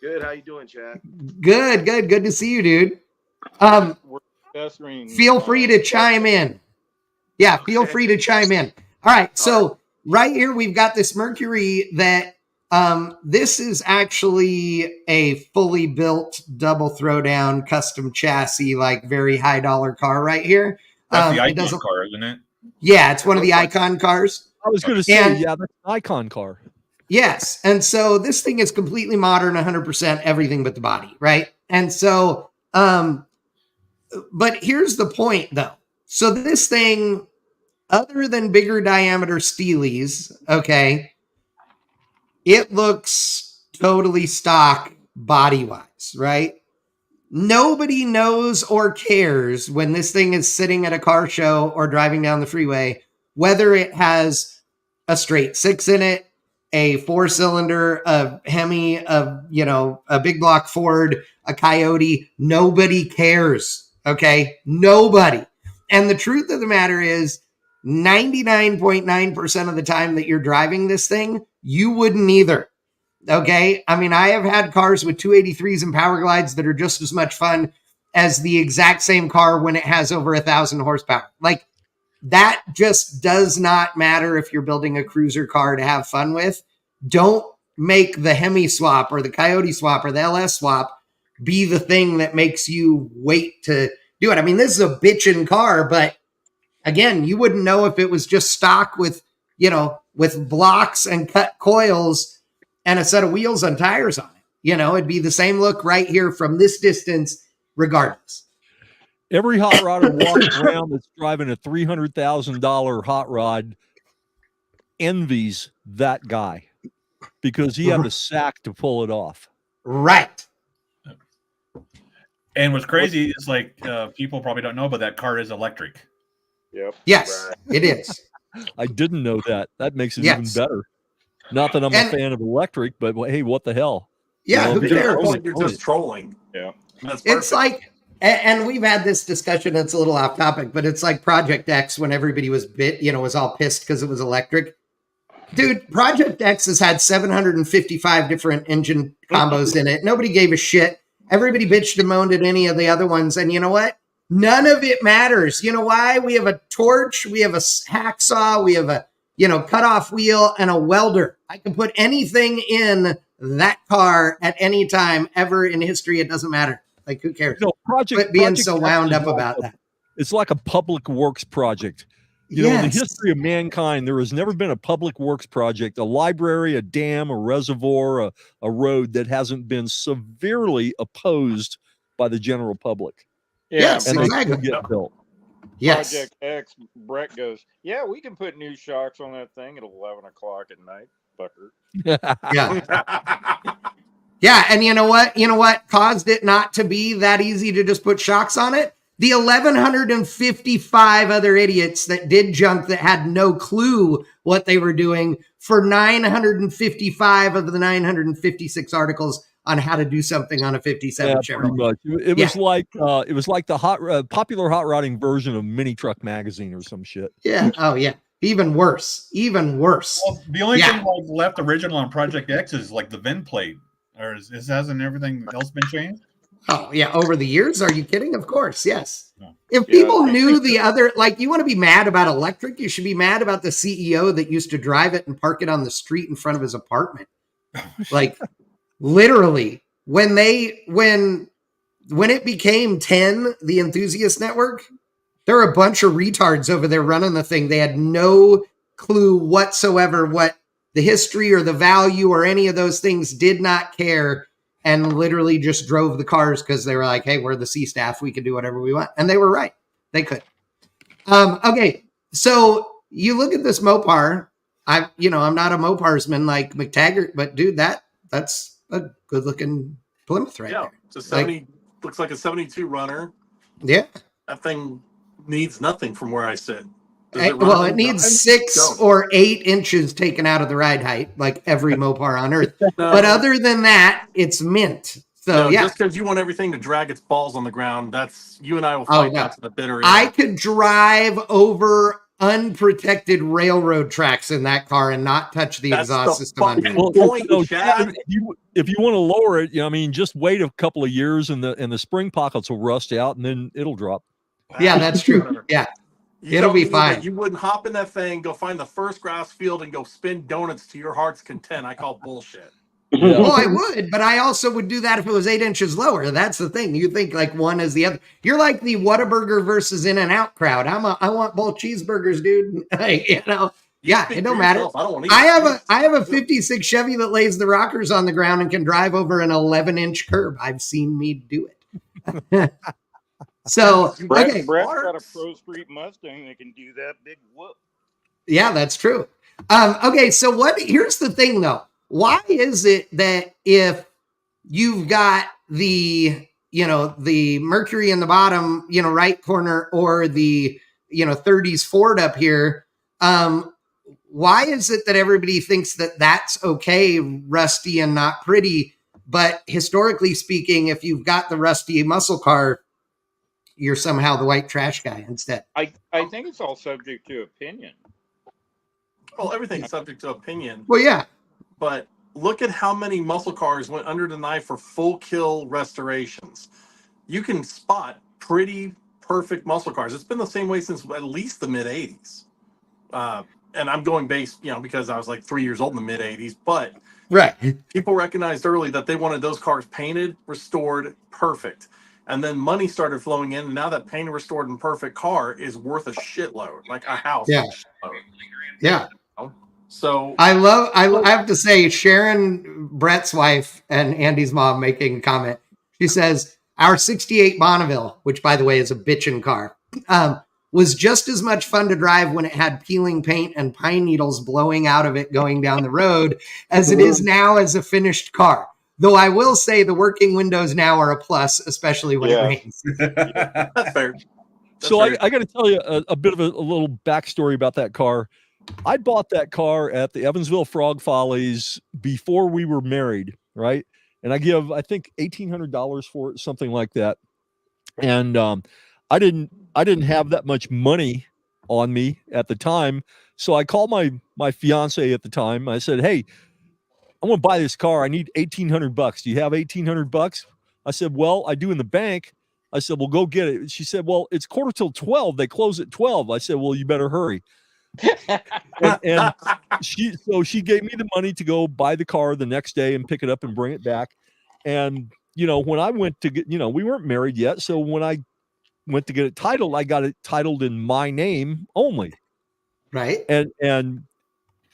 Speaker 8: Good. How you doing, Chad?
Speaker 1: Good. Good to see you, dude. Feel free to chime in. Yeah, feel free to chime in. All right. So right here, we've got this Mercury that this is actually a fully built double throwdown custom chassis, like very high dollar car right here.
Speaker 4: That's the Icon car, isn't it?
Speaker 1: Yeah, it's one of the Icon cars.
Speaker 3: I was going to say, that's an Icon car.
Speaker 1: Yes. And so this thing is completely modern, 100% everything but the body, right? And so, but here's the point, though. So this thing, other than bigger diameter steelies, okay, it looks totally stock body-wise, right? Nobody knows or cares when this thing is sitting at a car show or driving down the freeway, whether it has a straight six in it, a 4-cylinder, a Hemi, a big block Ford, a Coyote. Nobody cares. Okay. Nobody. And the truth of the matter is 99.9% of the time that you're driving this thing, you wouldn't either. Okay. I mean, I have had cars with 283s and Power Glides that are just as much fun as the exact same car when it has over 1,000 horsepower. Like, that just does not matter if you're building a cruiser car to have fun with. Don't make the Hemi swap or the Coyote swap or the LS swap be the thing that makes you wait to do it. I mean, this is a bitchin' car, but again, you wouldn't know if it was just stock with blocks and cut coils and a set of wheels and tires on it. You know, it'd be the same look right here from this distance, regardless.
Speaker 3: Every hot rodder walking around that's driving a $300,000 hot rod envies that guy because he had the sack to pull it off.
Speaker 1: Right.
Speaker 4: And what's crazy is like people probably don't know, but that car is electric.
Speaker 2: Yep.
Speaker 1: Yes, it is.
Speaker 3: I didn't know that. That makes it even better. Not that I'm a fan of electric, but hey, what the hell?
Speaker 1: Yeah, who cares?
Speaker 6: You're just trolling.
Speaker 2: Yeah.
Speaker 1: It's like, and we've had this discussion, it's a little off topic, but it's like Project X when everybody was was all pissed because it was electric. Dude, Project X has had 755 different engine combos in it. Nobody gave a shit. Everybody bitched and moaned at any of the other ones. And you know what? None of it matters. You know why? We have a torch, we have a hacksaw, we have a, cutoff wheel and a welder. I can put anything in that car at any time ever in history. It doesn't matter. Like, who cares? But being so wound up about that.
Speaker 3: It's like a public works project. In the history of mankind, there has never been a public works project, a library, a dam, a reservoir, a road that hasn't been severely opposed by the general public.
Speaker 2: Yeah,
Speaker 1: yes,
Speaker 3: and
Speaker 1: exactly.
Speaker 3: They get built.
Speaker 1: Yes.
Speaker 2: Project X, Brett goes, yeah, we can put new shocks on that thing at 11 o'clock at night, fucker.
Speaker 1: Yeah. Yeah, and you know what? You know what caused it not to be that easy to just put shocks on it? The 1,155 other idiots that did junk that had no clue what they were doing for 955 of the 956 articles on how to do something on a 57 Chevrolet.
Speaker 3: Pretty much. It was like the popular hot rodding version of Mini Truck Magazine or some shit.
Speaker 1: Yeah. Oh yeah. Even worse. Well,
Speaker 4: the only thing left original on Project X is like the VIN plate. Or hasn't everything else been changed?
Speaker 1: Oh, yeah. Over the years? Are you kidding? Of course. Yes. If people knew the other, like, you want to be mad about electric, you should be mad about the CEO that used to drive it and park it on the street in front of his apartment. Like, literally, when it became 10, the Enthusiast Network, there were a bunch of retards over there running the thing. They had no clue whatsoever what the history or the value or any of those things, did not care, and literally just drove the cars because they were like, hey, we're the C staff. We can do whatever we want. And they were right. They could. Okay. So you look at this Mopar. I'm not a Moparsman like McTaggart, but dude, that's a good looking Plymouth right there.
Speaker 6: It's a 70, looks like a 72 runner.
Speaker 1: Yeah.
Speaker 6: That thing needs nothing from where I sit.
Speaker 1: It needs 6 or 8 inches taken out of the ride height, like every Mopar on Earth. But other than that, it's mint. So
Speaker 6: just because you want everything to drag its balls on the ground, that's you and I will fight that to the bitter end.
Speaker 1: I could drive over unprotected railroad tracks in that car and not touch the exhaust system under it.
Speaker 3: If you want to lower it, just wait a couple of years and the spring pockets will rust out and then it'll drop.
Speaker 1: Yeah, that's true. Yeah. It'll be fine.
Speaker 6: You wouldn't hop in that thing, go find the first grass field, and go spin donuts to your heart's content. I call bullshit.
Speaker 3: Yeah.
Speaker 1: Well, I would, but I also would do that if it was 8 inches lower. That's the thing. You think like one is the other. You're like the Whataburger versus In-N-Out crowd. I want both cheeseburgers, dude. It don't matter. I have a 56 Chevy that lays the rockers on the ground and can drive over an 11-inch curb. I've seen me do it. So
Speaker 2: Brett's got a Pro Street Mustang that can do that big whoop.
Speaker 1: Yeah, that's true. Okay, so here's the thing though. Why is it that if you've got the Mercury in the bottom, right corner, or the 30s Ford up here, why is it that everybody thinks that that's okay, rusty and not pretty, but historically speaking, if you've got the rusty muscle car, you're somehow the white trash guy instead?
Speaker 2: I think it's all subject to opinion.
Speaker 6: Well, everything's subject to opinion.
Speaker 1: Well, yeah.
Speaker 6: But look at how many muscle cars went under the knife for full kill restorations. You can spot pretty perfect muscle cars. It's been the same way since at least the mid 80s. And I'm going based, because I was like 3 years old in the mid 80s, but
Speaker 1: right.
Speaker 6: People recognized early that they wanted those cars painted, restored, perfect. And then money started flowing in. And now that painted, restored, and perfect car is worth a shitload, like a house.
Speaker 1: Yeah. Yeah.
Speaker 6: So
Speaker 1: I have to say, Sharon, Brett's wife, and Andy's mom making a comment. She says, our 68 Bonneville, which by the way is a bitchin' car, was just as much fun to drive when it had peeling paint and pine needles blowing out of it going down the road as it is now as a finished car. Though I will say the working windows now are a plus, especially when it rains.
Speaker 6: That's fair.
Speaker 3: So I got to tell you a bit of a little backstory about that car. I bought that car at the Evansville Frog Follies before we were married, right? And I think $1,800 for it, something like that. And I didn't have that much money on me at the time, so I called my fiance at the time. I said, "Hey, I want to buy this car. I need $1,800. Do you have $1,800?" I said, "Well, I do in the bank." I said, "Well, go get it." She said, "Well, it's 11:45. They close at 12." I said, "Well, you better hurry." and she gave me the money to go buy the car the next day and pick it up and bring it back. And when I went to get, we weren't married yet, so when I went to get it titled, I got it titled in my name only.
Speaker 1: Right.
Speaker 3: And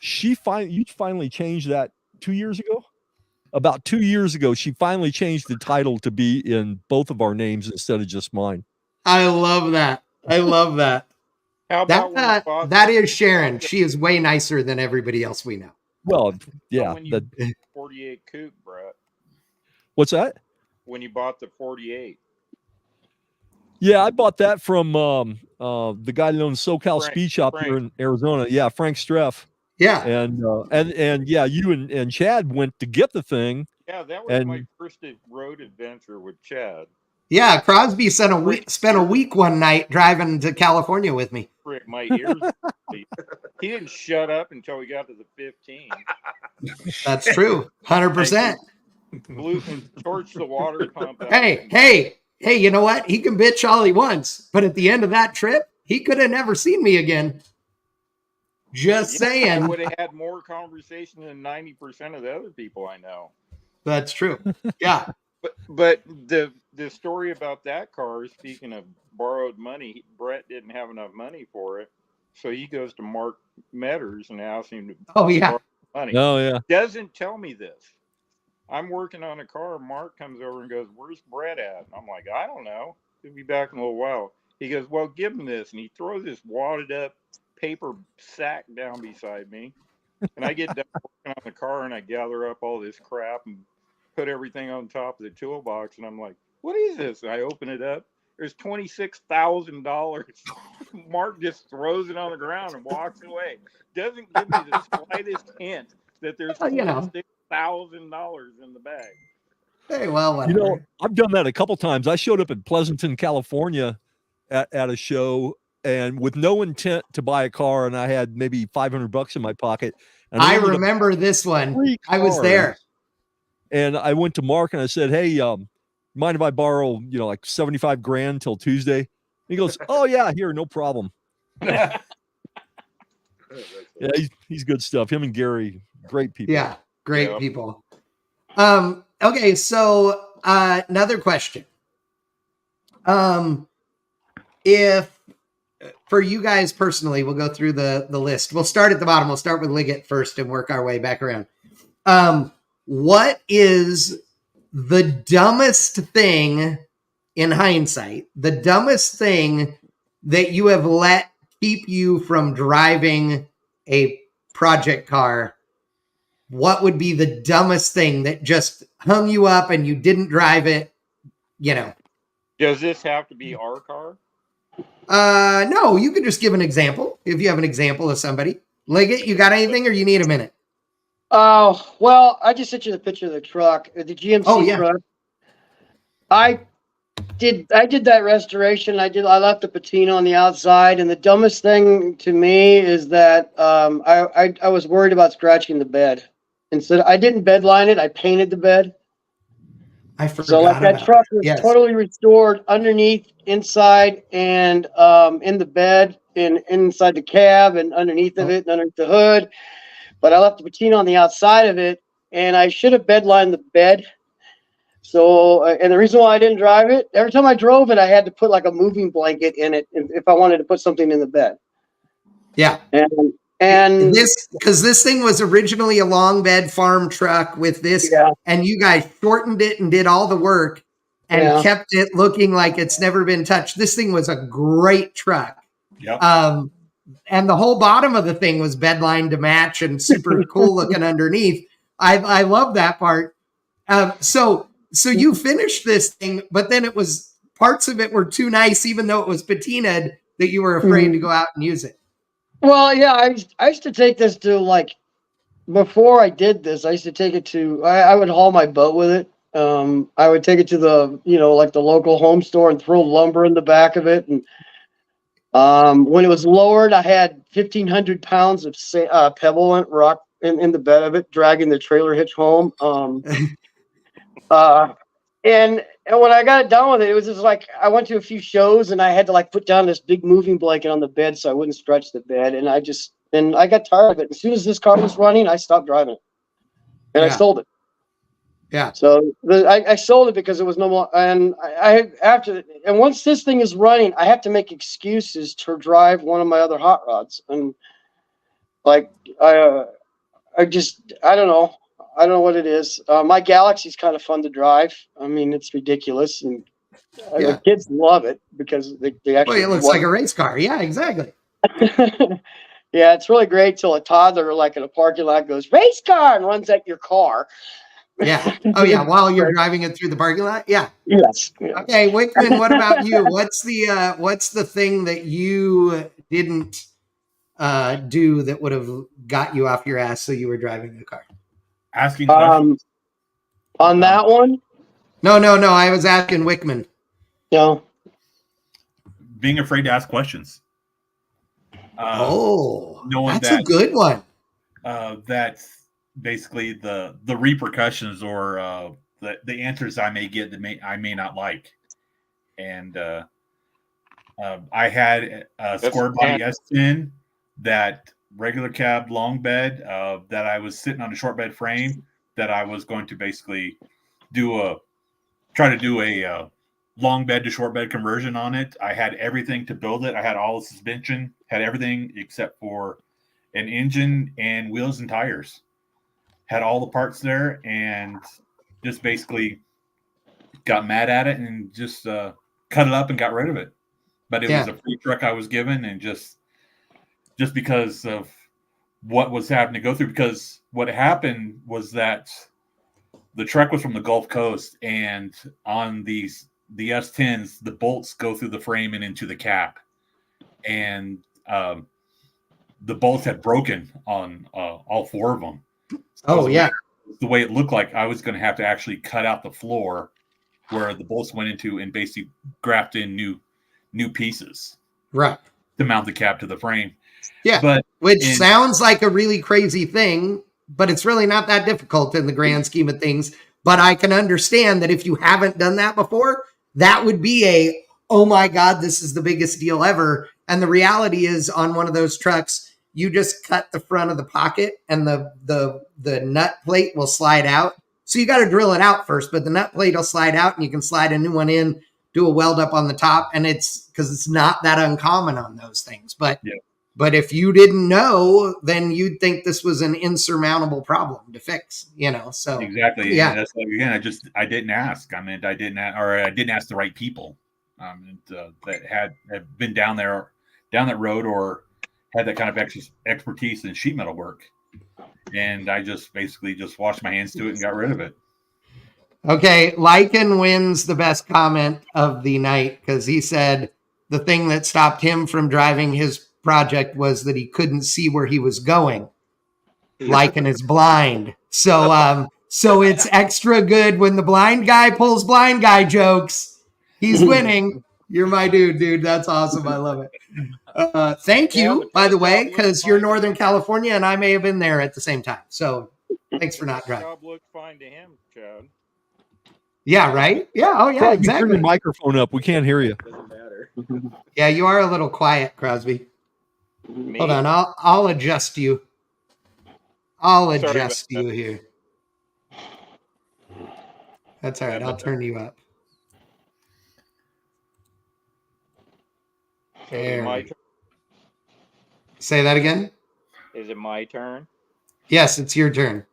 Speaker 3: you finally changed that 2 years ago. About 2 years ago, she finally changed the title to be in both of our names instead of just mine.
Speaker 1: I love that.
Speaker 2: How about
Speaker 1: that is Sharon. She is way nicer than everybody else we know.
Speaker 3: Well, yeah.
Speaker 2: When you 48 coupe, Brett.
Speaker 3: What's that?
Speaker 2: When you bought the 48.
Speaker 3: Yeah, I bought that from the guy that owns SoCal Speed Shop here in Arizona. Yeah, Frank Streff.
Speaker 1: Yeah.
Speaker 3: And yeah, you and Chad went to get the thing.
Speaker 2: Yeah, that was my first road adventure with Chad.
Speaker 1: Yeah, Crosby spent a week one night driving to California with me.
Speaker 2: Frick, my ears. He didn't shut up until we got to the 15.
Speaker 1: That's true. 100%.
Speaker 2: Blew and torched the water pump out.
Speaker 1: Hey, you know what? He can bitch all he wants, but at the end of that trip, he could have never seen me again. Just saying.
Speaker 2: I would have had more conversation than 90% of the other people I know.
Speaker 1: That's true. Yeah.
Speaker 2: But the story about that car, speaking of borrowed money, Brett didn't have enough money for it. So he goes to Mark Metters and asks him to borrow money.
Speaker 3: Oh, yeah.
Speaker 2: Doesn't tell me this. I'm working on a car. Mark comes over and goes, "Where's Brett at?" And I'm like, "I don't know. He'll be back in a little while." He goes, "Well, give him this." And he throws this wadded up paper sack down beside me. And I get done working on the car and I gather up all this crap and put everything on top of the toolbox. And I'm like, "What is this?" And I open it up. There's $26,000. Mark just throws it on the ground and walks away. Doesn't give me the slightest hint that there's $26,000 in the bag.
Speaker 1: Hey, well, whatever.
Speaker 3: I've done that a couple times. I showed up in Pleasanton, California at a show and with no intent to buy a car, and I had maybe $500 in my pocket. And
Speaker 1: I remember this one. I was there.
Speaker 3: And I went to Mark and I said, "Hey, mind if I borrow, like $75,000 till Tuesday?" And he goes, "Oh yeah, here, no problem." Yeah, he's good stuff. Him and Gary, great people.
Speaker 1: Yeah, great people. Okay, so another question. If for you guys personally, we'll go through the list. We'll start at the bottom. We'll start with Liggett first and work our way back around. What is the dumbest thing in hindsight, the dumbest thing that you have let keep you from driving a project car? What would be the dumbest thing that just hung you up and you didn't drive it?
Speaker 2: Does this have to be our car?
Speaker 1: No, you could just give an example if you have an example of somebody. Liggett, you got anything or you need a minute?
Speaker 7: Oh, well, I just sent you the picture of the truck, the GMC truck. I did that restoration. I left the patina on the outside, and the dumbest thing to me is that I was worried about scratching the bed. Instead, I didn't bed line it. I painted the bed.
Speaker 1: I forgot.
Speaker 7: So that truck was totally restored underneath, inside, and in the bed, and inside the cab, and underneath of it, and underneath the hood. But I left the patina on the outside of it, and I should have bed lined the bed. So, and the reason why I didn't drive it, every time I drove it, I had to put like a moving blanket in it if I wanted to put something in the bed.
Speaker 1: Yeah.
Speaker 7: And And
Speaker 1: this thing was originally a long bed farm truck with this, and you guys shortened it and did all the work and kept it looking like it's never been touched. This thing was a great truck.
Speaker 4: Yep.
Speaker 1: And the whole bottom of the thing was bedline to match and super cool looking underneath. I love that part. So you finished this thing, but then parts of it were too nice, even though it was patinaed, that you were afraid to go out and use it.
Speaker 7: Well, yeah, I used to take this to, like, before I did this, I used to take it to, I would haul my boat with it. I would take it to the, like the local home store and throw lumber in the back of it. And when it was lowered, I had 1,500 pounds of pebble rock in the bed of it, dragging the trailer hitch home. And when I got it done with it, it was just like I went to a few shows and I had to like put down this big moving blanket on the bed so I wouldn't stretch the bed. And I got tired of it. As soon as this car was running, I stopped driving it, and I sold it.
Speaker 1: Yeah.
Speaker 7: So I sold it because it was no more. And once this thing is running, I have to make excuses to drive one of my other hot rods. And like I don't know. I don't know what it is. My Galaxy's kind of fun to drive. I mean, it's ridiculous, and the kids love it because they actually.
Speaker 1: Well, it looks like a race car. Yeah, exactly.
Speaker 7: Yeah, it's really great till a toddler, like in a parking lot, goes race car and runs at your car.
Speaker 1: Yeah. Oh, yeah. While you're driving it through the parking lot. Yeah.
Speaker 7: Yes.
Speaker 1: Okay, Wickman. What about you? What's the thing that you didn't do that would have got you off your ass so you were driving the car?
Speaker 4: Asking questions.
Speaker 7: On that one?
Speaker 1: No. I was asking Wickman.
Speaker 7: No.
Speaker 4: Being afraid to ask questions.
Speaker 1: That's a good one.
Speaker 4: That's basically the repercussions or the answers I may get that I may not like. And I had a square body S10 that regular cab long bed that I was sitting on a short bed frame that I was going to basically try to do a long bed to short bed conversion on it. I had everything to build it. I had all the suspension, had everything except for an engine and wheels and tires. Had all the parts there and just basically got mad at it and just cut it up and got rid of it. But it was a free truck I was given, and just because of what was having to go through, because what happened was that the truck was from the Gulf Coast, and on the S10s, the bolts go through the frame and into the cap, and the bolts had broken on all four of them. So the way it looked like I was going to have to actually cut out the floor where the bolts went into and basically graft in new pieces,
Speaker 1: right,
Speaker 4: to mount the cap to the frame.
Speaker 1: Yeah,
Speaker 4: but
Speaker 1: which sounds like a really crazy thing, but it's really not that difficult in the grand scheme of things. But I can understand that if you haven't done that before, that would be oh my God, this is the biggest deal ever. And the reality is, on one of those trucks, you just cut the front of the pocket and the nut plate will slide out. So you got to drill it out first, but the nut plate will slide out and you can slide a new one in, do a weld up on the top. And it's because it's not that uncommon on those things. But if you didn't know, then you'd think this was an insurmountable problem to fix, so.
Speaker 4: Exactly. Yeah. That's like, again, I didn't ask. I mean, I didn't ask the right people that had been down that road or had that kind of expertise in sheet metal work. And I just basically just washed my hands to it and got rid of it.
Speaker 1: Okay. Lycan wins the best comment of the night because he said the thing that stopped him from driving his project was that he couldn't see where he was going. Lycan is blind. So it's extra good when the blind guy pulls blind guy jokes. He's winning. You're my dude. That's awesome. I love it. Thank you, by the way, because you're Northern California and I may have been there at the same time. So thanks for not driving.
Speaker 2: Job looked fine to him, Chad.
Speaker 1: Yeah, right? Yeah. Oh, yeah, exactly.
Speaker 3: Turn your microphone up. We can't hear you.
Speaker 8: Doesn't matter.
Speaker 1: Yeah, you are a little quiet, Crosby.
Speaker 2: Me?
Speaker 1: Hold on. I'll adjust you. I'll adjust you here. That's all right. I'll turn you up. There. Say that again?
Speaker 2: Is it my turn?
Speaker 1: Yes, it's your turn.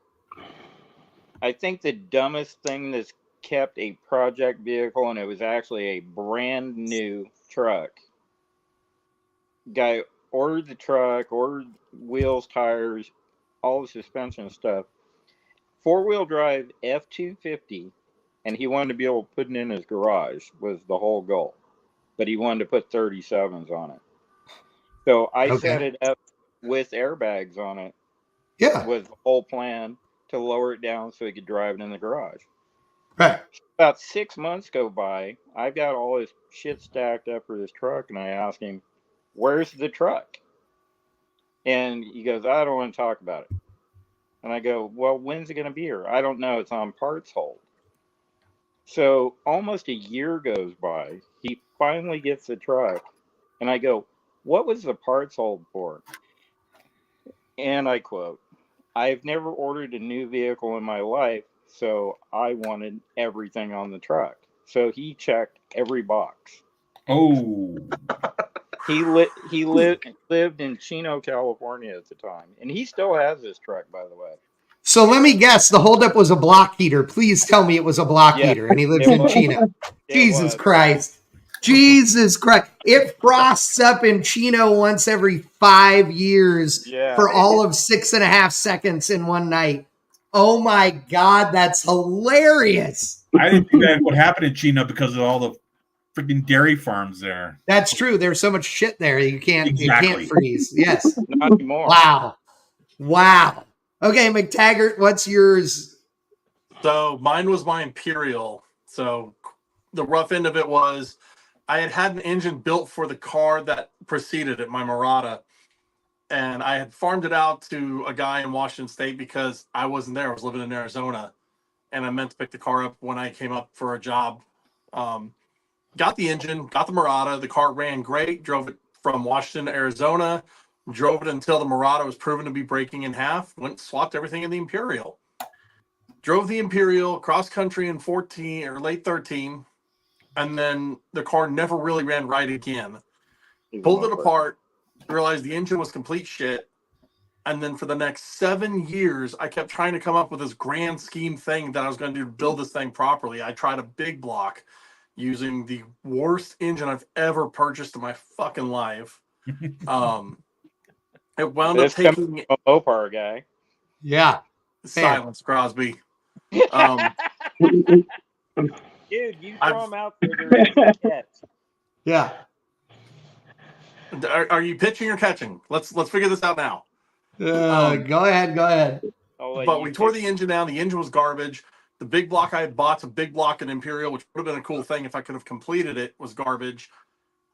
Speaker 2: I think the dumbest thing that's kept a project vehicle, and it was actually a brand new truck. Guy ordered the truck, ordered wheels, tires, all the suspension stuff. 4-wheel drive F-250, and he wanted to be able to put it in his garage was the whole goal. But he wanted to put 37s on it. So I set it up with airbags on it.
Speaker 1: Yeah.
Speaker 2: Was the whole plan to lower it down so he could drive it in the garage.
Speaker 1: Right.
Speaker 2: About 6 months go by. I've got all this shit stacked up for this truck, and I ask him, "Where's the truck?" And he goes, "I don't want to talk about it." And I go, "Well, when's it going to be here?" "I don't know. It's on parts hold." So almost a year goes by. He finally gets the truck, and I go, "What was the parts hold for?" And I quote, "I've never ordered a new vehicle in my life, so I wanted everything on the truck." So he checked every box.
Speaker 4: Oh.
Speaker 2: He lived in Chino, California at the time, and he still has this truck, by the way.
Speaker 1: So let me guess, the holdup was a block heater. Please tell me it was a block heater, and he lives in Chino. Jesus Christ. Jesus Christ. It frosts up in Chino once every 5 years for all of 6.5 seconds in one night. Oh my God, that's hilarious.
Speaker 4: I didn't think that would happen in Chino because of all the freaking dairy farms there.
Speaker 1: That's true. There's so much shit there you can't freeze. Yes.
Speaker 2: Not anymore.
Speaker 1: Wow. Okay, McTaggart, what's yours?
Speaker 6: So mine was my Imperial. So the rough end of it was I had an engine built for the car that preceded it, my Murata. And I had farmed it out to a guy in Washington State because I wasn't there. I was living in Arizona. And I meant to pick the car up when I came up for a job. Got the engine, got the Murata. The car ran great. Drove it from Washington to Arizona. Drove it until the Murata was proven to be breaking in half. Went swapped everything in the Imperial. Drove the Imperial cross country in 14 or late 13. And then the car never really ran right again. Pulled it apart, realized the engine was complete shit. And then for the next 7 years, I kept trying to come up with this grand scheme thing that I was going to do to build this thing properly. I tried a big block using the worst engine I've ever purchased in my fucking life. It wound up taking
Speaker 2: a Mopar guy.
Speaker 1: Yeah.
Speaker 6: Silence, Crosby.
Speaker 2: Dude, you throw them out there.
Speaker 1: Yeah.
Speaker 6: Are you pitching or catching? Let's figure this out now.
Speaker 1: Go ahead.
Speaker 6: But we tore the engine down. The engine was garbage. The big block I had bought's a big block in Imperial, which would have been a cool thing if I could have completed it, was garbage.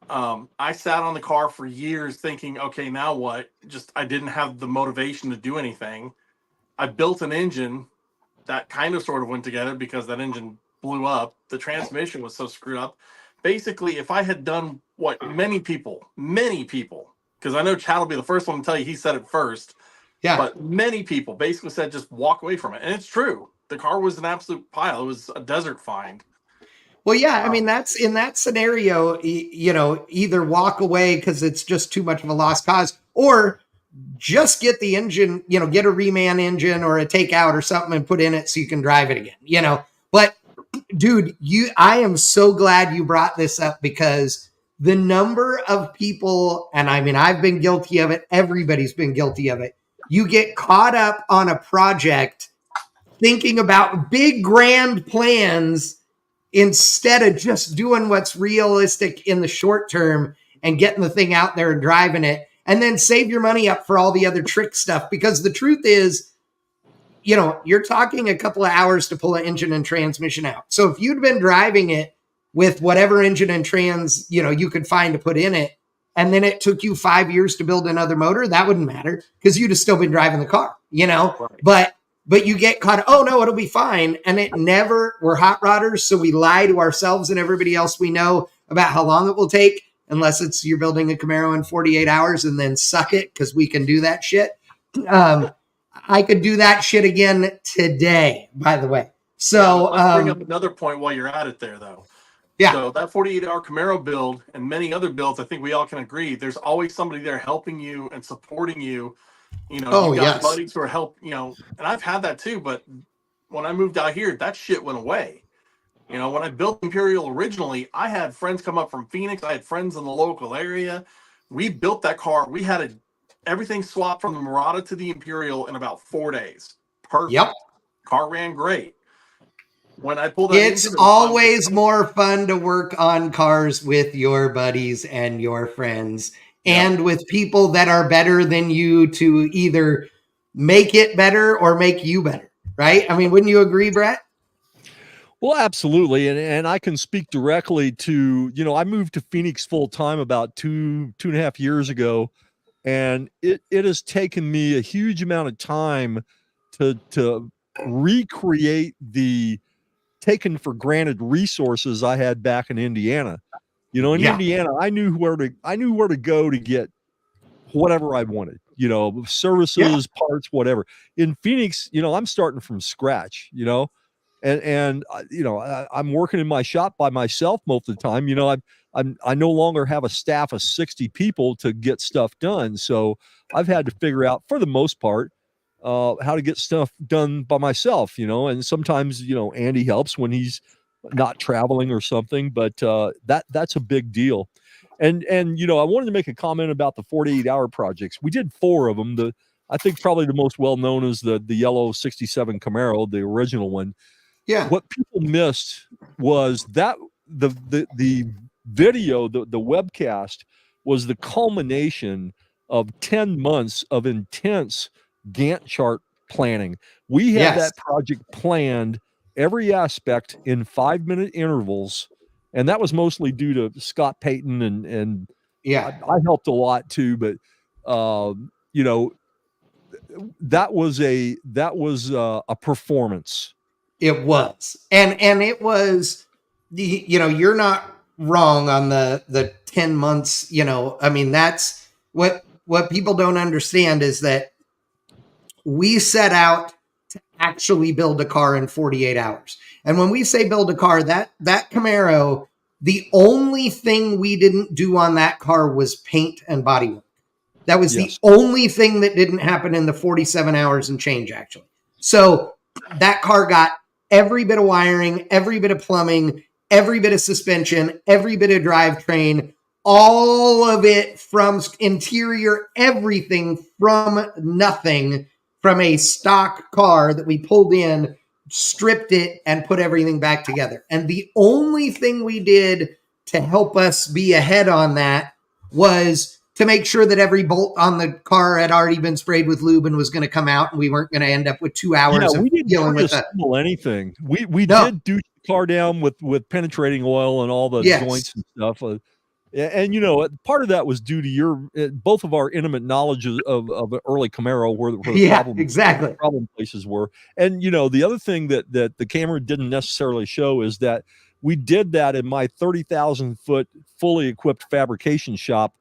Speaker 6: I sat on the car for years thinking, okay, now what? Just I didn't have the motivation to do anything. I built an engine that kind of sort of went together because that engine blew up. The transmission was so screwed up. Basically, if I had done what many people, because I know Chad will be the first one to tell you he said it first.
Speaker 1: Yeah.
Speaker 6: But many people basically said just walk away from it. And it's true. The car was an absolute pile. It was a desert find.
Speaker 1: Well, yeah, I mean, that's in that scenario, either walk away because it's just too much of a lost cause, or just get the engine, get a reman engine or a takeout or something and put in it so you can drive it again, But dude, I am so glad you brought this up because the number of people, and I mean, I've been guilty of it. Everybody's been guilty of it. You get caught up on a project thinking about big grand plans instead of just doing what's realistic in the short term and getting the thing out there and driving it, and then save your money up for all the other trick stuff. Because the truth is, you're talking a couple of hours to pull an engine and transmission out. So if you'd been driving it with whatever engine and trans, you could find to put in it, and then it took you 5 years to build another motor, that wouldn't matter because you'd have still been driving the car, Right. But you get caught, oh no, it'll be fine. And we're hot rodders. So we lie to ourselves and everybody else we know about how long it will take, unless you're building a Camaro in 48 hours and then suck it because we can do that shit. I could do that shit again today, by the way. So
Speaker 6: let's bring up another point while you're at it there, though.
Speaker 1: Yeah.
Speaker 6: So that 48-hour Camaro build and many other builds, I think we all can agree, there's always somebody there helping you and supporting you You know,
Speaker 1: Oh,
Speaker 6: you got
Speaker 1: yes.
Speaker 6: buddies who are and I've had that too, but when I moved out here, that shit went away. You know, when I built Imperial originally, I had friends come up from Phoenix. I had friends in the local area. We built that car. We had everything swapped from the Murata to the Imperial in about 4 days. Perfect.
Speaker 1: Yep.
Speaker 6: Car ran great. When I pulled that
Speaker 1: It's always more fun to work on cars with your buddies and your friends and with people that are better than you to either make it better or make you better, right? I mean, wouldn't you agree, Brett?
Speaker 3: Well, absolutely. And I can speak directly to, I moved to Phoenix full time about 2.5 years ago. And it has taken me a huge amount of time to recreate the taken for granted resources I had back in Indiana. In Indiana, I knew where to go to get whatever I wanted, services, parts, whatever. In Phoenix, I'm starting from scratch, and I'm working in my shop by myself most of the time. I no longer have a staff of 60 people to get stuff done. So I've had to figure out, for the most part, how to get stuff done by myself, and sometimes, Andy helps when he's not traveling or something, but that's a big deal. And I wanted to make a comment about the 48-hour projects. We did 4 of them. I think probably the most well-known is the yellow 67 Camaro, the original one.
Speaker 1: Yeah.
Speaker 3: What people missed was that the video, the webcast was the culmination of 10 months of intense Gantt chart planning. We had that project planned, every aspect, in 5-minute intervals, and that was mostly due to Scott Payton and I helped a lot too, but that was a performance.
Speaker 1: It was. And it was, you're not wrong on the 10 months, I mean, that's what people don't understand is that we set out to actually build a car in 48 hours. And when we say build a car, that Camaro, the only thing we didn't do on that car was paint and bodywork. That was the only thing that didn't happen in the 47 hours and change, actually. So that car got every bit of wiring, every bit of plumbing, every bit of suspension, every bit of drivetrain, all of it from interior, everything from nothing, from a stock car that we pulled in, stripped it, and put everything back together. And the only thing we did to help us be ahead on that was to make sure that every bolt on the car had already been sprayed with lube and was going to come out, and we weren't going to end up with 2 hours of dealing with
Speaker 3: anything. We did douche the car down with penetrating oil and all the joints and stuff. And part of that was due to both of our intimate knowledge of early Camaro, where the problem places were. And the other thing that the camera didn't necessarily show is that we did that in my 30,000 foot fully equipped fabrication shop.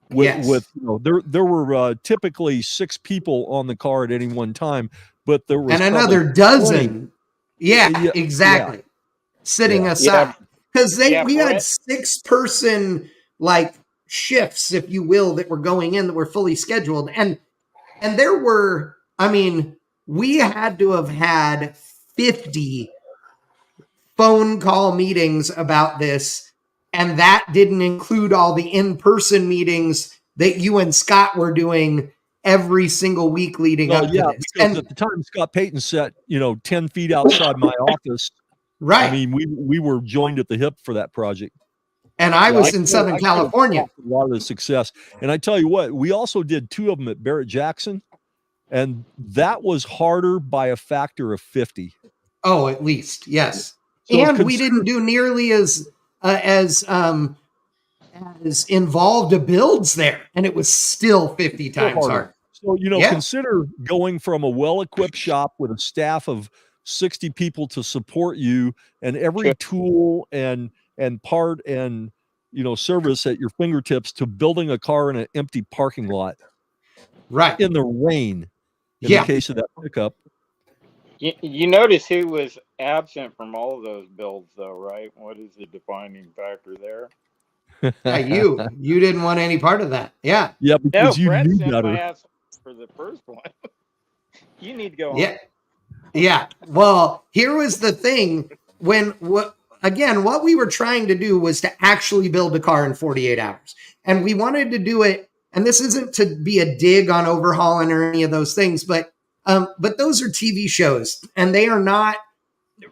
Speaker 3: With there were typically 6 people on the car at any one time, but there was
Speaker 1: another dozen. 20. Exactly. Sitting aside, because we had 6-person like shifts, if you will, that were going in that were fully scheduled, and there were, I mean, we had to have had 50 phone call meetings about this. And that didn't include all the in-person meetings that you and Scott were doing every single week leading up to this.
Speaker 3: And at the time, Scott Payton sat, 10 feet outside my office.
Speaker 1: Right.
Speaker 3: I mean, we were joined at the hip for that project.
Speaker 1: And I was in Southern California.
Speaker 3: A lot of the success. And I tell you what, we also did 2 of them at Barrett Jackson. And that was harder by a factor of 50.
Speaker 1: Oh, at least. Yes. So and we didn't do nearly as involved a builds there, and it was still 50 times harder.
Speaker 3: So consider going from a well-equipped shop with a staff of 60 people to support you, and every tool and part and service at your fingertips, to building a car in an empty parking lot,
Speaker 1: right
Speaker 3: in the rain. In the case of that pickup.
Speaker 2: You notice who was absent from all of those builds, though, right? What is the defining factor there?
Speaker 1: Yeah, you didn't want any part of that. Yeah.
Speaker 3: Yeah, because you knew better.
Speaker 2: for the first one. You need to go
Speaker 1: Yeah.
Speaker 2: home.
Speaker 1: Yeah. Well, here was the thing. What we were trying to do was to actually build a car in 48 hours. And we wanted to do it, and this isn't to be a dig on overhauling or any of those things, but those are TV shows, and they are not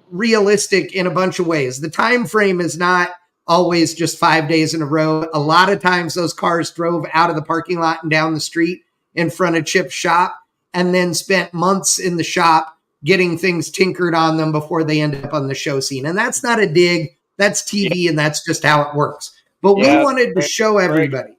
Speaker 1: realistic in a bunch of ways. The time frame is not always just 5 days in a row. A lot of times those cars drove out of the parking lot and down the street in front of Chip's shop and then spent months in the shop getting things tinkered on them before they ended up on the show scene. And that's not a dig. That's TV, and that's just how it works. But we wanted to show everybody.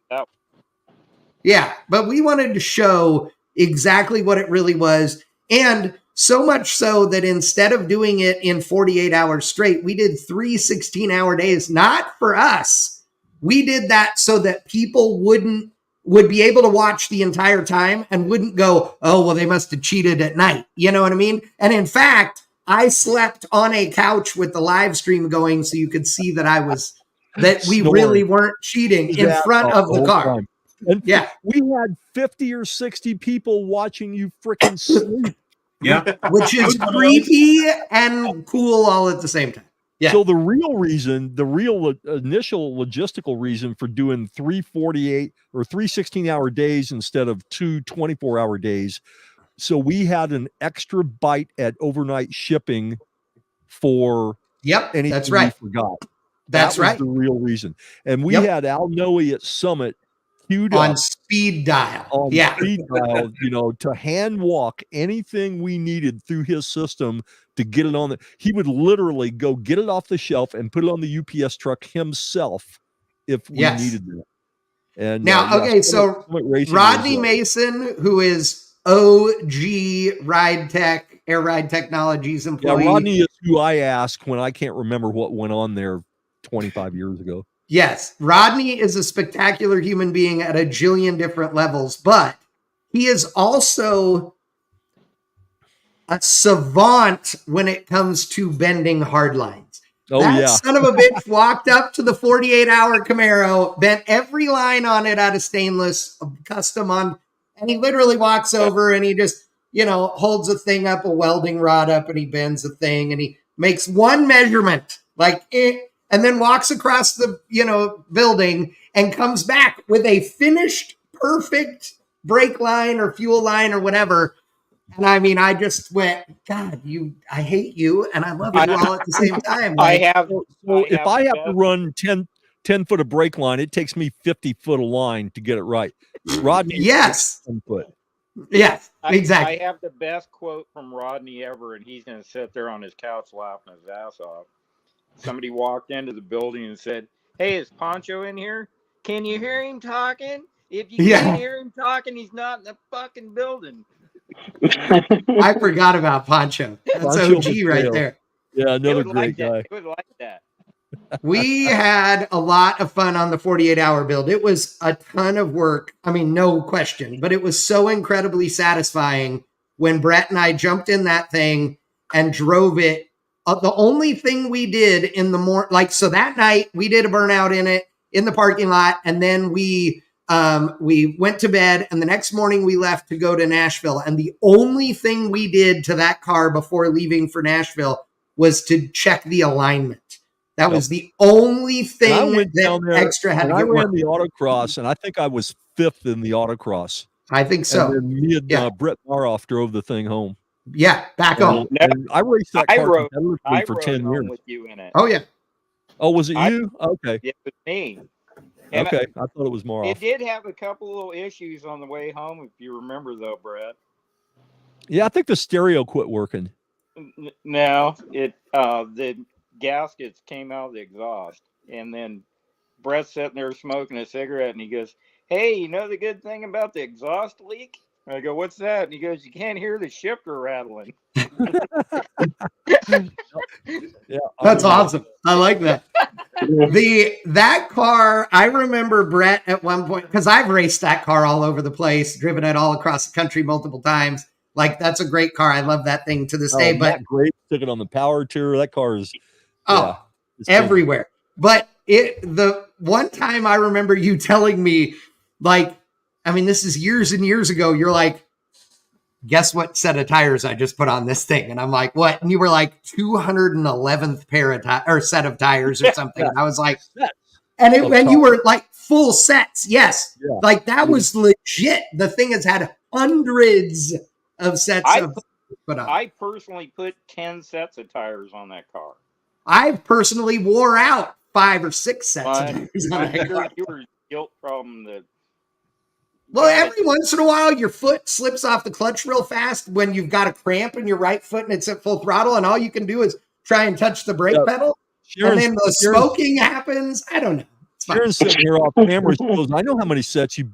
Speaker 1: Yeah, but we wanted to show exactly what it really was. And so much so that instead of doing it in 48 hours straight, we did 3 16-hour days, not for us. We did that so that people would be able to watch the entire time and wouldn't go, oh, well, they must have cheated at night. You know what I mean? And in fact, I slept on a couch with the live stream going so you could see that we really weren't cheating in front of the car.
Speaker 3: Time. And we had 50 or 60 people watching you freaking sleep.
Speaker 4: Yeah.
Speaker 1: Which is creepy and cool all at the same time. Yeah.
Speaker 3: So the real initial logistical reason for doing 3 48 or 3 16-hour days instead of 2 24-hour days. So we had an extra bite at overnight shipping for anything
Speaker 1: that's right.
Speaker 3: we forgot.
Speaker 1: That's
Speaker 3: that was the real reason. And we had Al Noe at Summit queued
Speaker 1: on
Speaker 3: up
Speaker 1: speed dial.
Speaker 3: Speed dial, to hand walk anything we needed through his system to get it on he would literally go get it off the shelf and put it on the UPS truck himself if we needed it. And
Speaker 1: now, so Rodney Mason, who is OG Air Ride Technologies employee.
Speaker 3: Yeah, Rodney is who I ask when I can't remember what went on there 25 years ago.
Speaker 1: Yes, Rodney is a spectacular human being at a jillion different levels, but he is also a savant when it comes to bending hard lines. That son of a bitch walked up to the 48-hour Camaro, bent every line on it out of stainless, custom on, and he literally walks over and he just, holds a thing up, a welding rod up, and he bends a thing and he makes one measurement, and then walks across the, building and comes back with a finished, perfect brake line or fuel line or whatever. And I mean, I just went, God, I hate you and I love you all at the same time.
Speaker 3: If I have to run 10 foot of brake line, it takes me 50 foot of line to get it right. Rodney, 10 foot.
Speaker 1: Yes, exactly.
Speaker 2: I have the best quote from Rodney ever, and he's going to sit there on his couch laughing his ass off. Somebody walked into the building and said, "Hey, is Poncho in here? Can you hear him talking? If you can't hear him talking, he's not in the fucking building."
Speaker 1: I forgot about Poncho. That's OG right there.
Speaker 3: Yeah, another great guy.
Speaker 2: It was like that.
Speaker 1: We had a lot of fun on the 48-hour build. It was a ton of work. I mean, no question, but it was so incredibly satisfying when Brett and I jumped in that thing and drove it. The only thing we did in the morning, so that night we did a burnout in it in the parking lot, and then we went to bed, and the next morning we left to go to Nashville. And the only thing we did to that car before leaving for Nashville was to check the alignment. That was the only thing that extra had to get
Speaker 3: I ran the autocross, and I think I was 5th in the autocross.
Speaker 1: I think so.
Speaker 3: And then me and Brett Maroff drove the thing home.
Speaker 1: Yeah, back home.
Speaker 3: And I raced that car competitively for 10 years.
Speaker 2: With you in it.
Speaker 1: Oh, yeah.
Speaker 3: Oh, was it you? Okay.
Speaker 2: It was me.
Speaker 3: And I thought it was Maroff.
Speaker 2: It did have a couple little issues on the way home, if you remember, though, Brett.
Speaker 3: Yeah, I think the stereo quit working.
Speaker 2: No, the gaskets came out of the exhaust, and then Brett's sitting there smoking a cigarette, and he goes, "Hey, you know the good thing about the exhaust leak?" I go, "What's that?" And he goes, "You can't hear the shifter rattling."
Speaker 1: Yeah, that's awesome. I like that. That car, I remember Brett at one point, because I've raced that car all over the place, driven it all across the country multiple times. That's a great car. I love that thing to this day. But
Speaker 3: great, took it on the power tour. That car is
Speaker 1: everywhere. But the one time I remember you telling me, I mean, this is years and years ago. You're like, guess what set of tires I just put on this thing? And I'm like, what? And you were like 211th pair of or set of tires or something. And I was like, and you were like full sets. Yes. Yeah. Like that was legit. The thing has had hundreds of sets of put on.
Speaker 2: I personally put 10 sets of tires on that car.
Speaker 1: I personally wore out 5 or 6 sets of tires on that car.
Speaker 2: You were guilt from the.
Speaker 1: Well, every once in a while, your foot slips off the clutch real fast when you've got a cramp in your right foot and it's at full throttle, and all you can do is try and touch the brake pedal, and then the smoking happens. I don't know.
Speaker 3: Sharon's sitting here off camera. She goes, I know how many sets you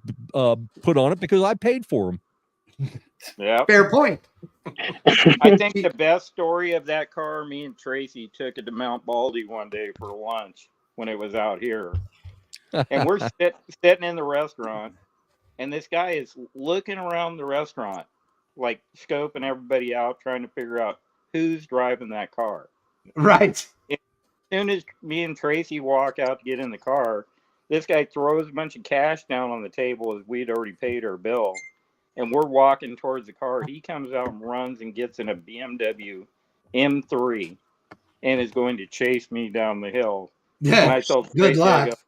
Speaker 3: put on it because I paid for them.
Speaker 2: Yeah,
Speaker 1: fair point.
Speaker 2: I think the best story of that car, me and Tracy took it to Mount Baldy one day for lunch when it was out here, and we're sitting in the restaurant. And this guy is looking around the restaurant, like scoping everybody out, trying to figure out who's driving that car.
Speaker 1: Right.
Speaker 2: And as soon as me and Tracy walk out to get in the car, this guy throws a bunch of cash down on the table as we'd already paid our bill. And we're walking towards the car. He comes out and runs and gets in a BMW M3 and is going to chase me down the hill.
Speaker 1: Yeah.
Speaker 2: And I told
Speaker 1: Good
Speaker 2: Tracy,
Speaker 1: luck.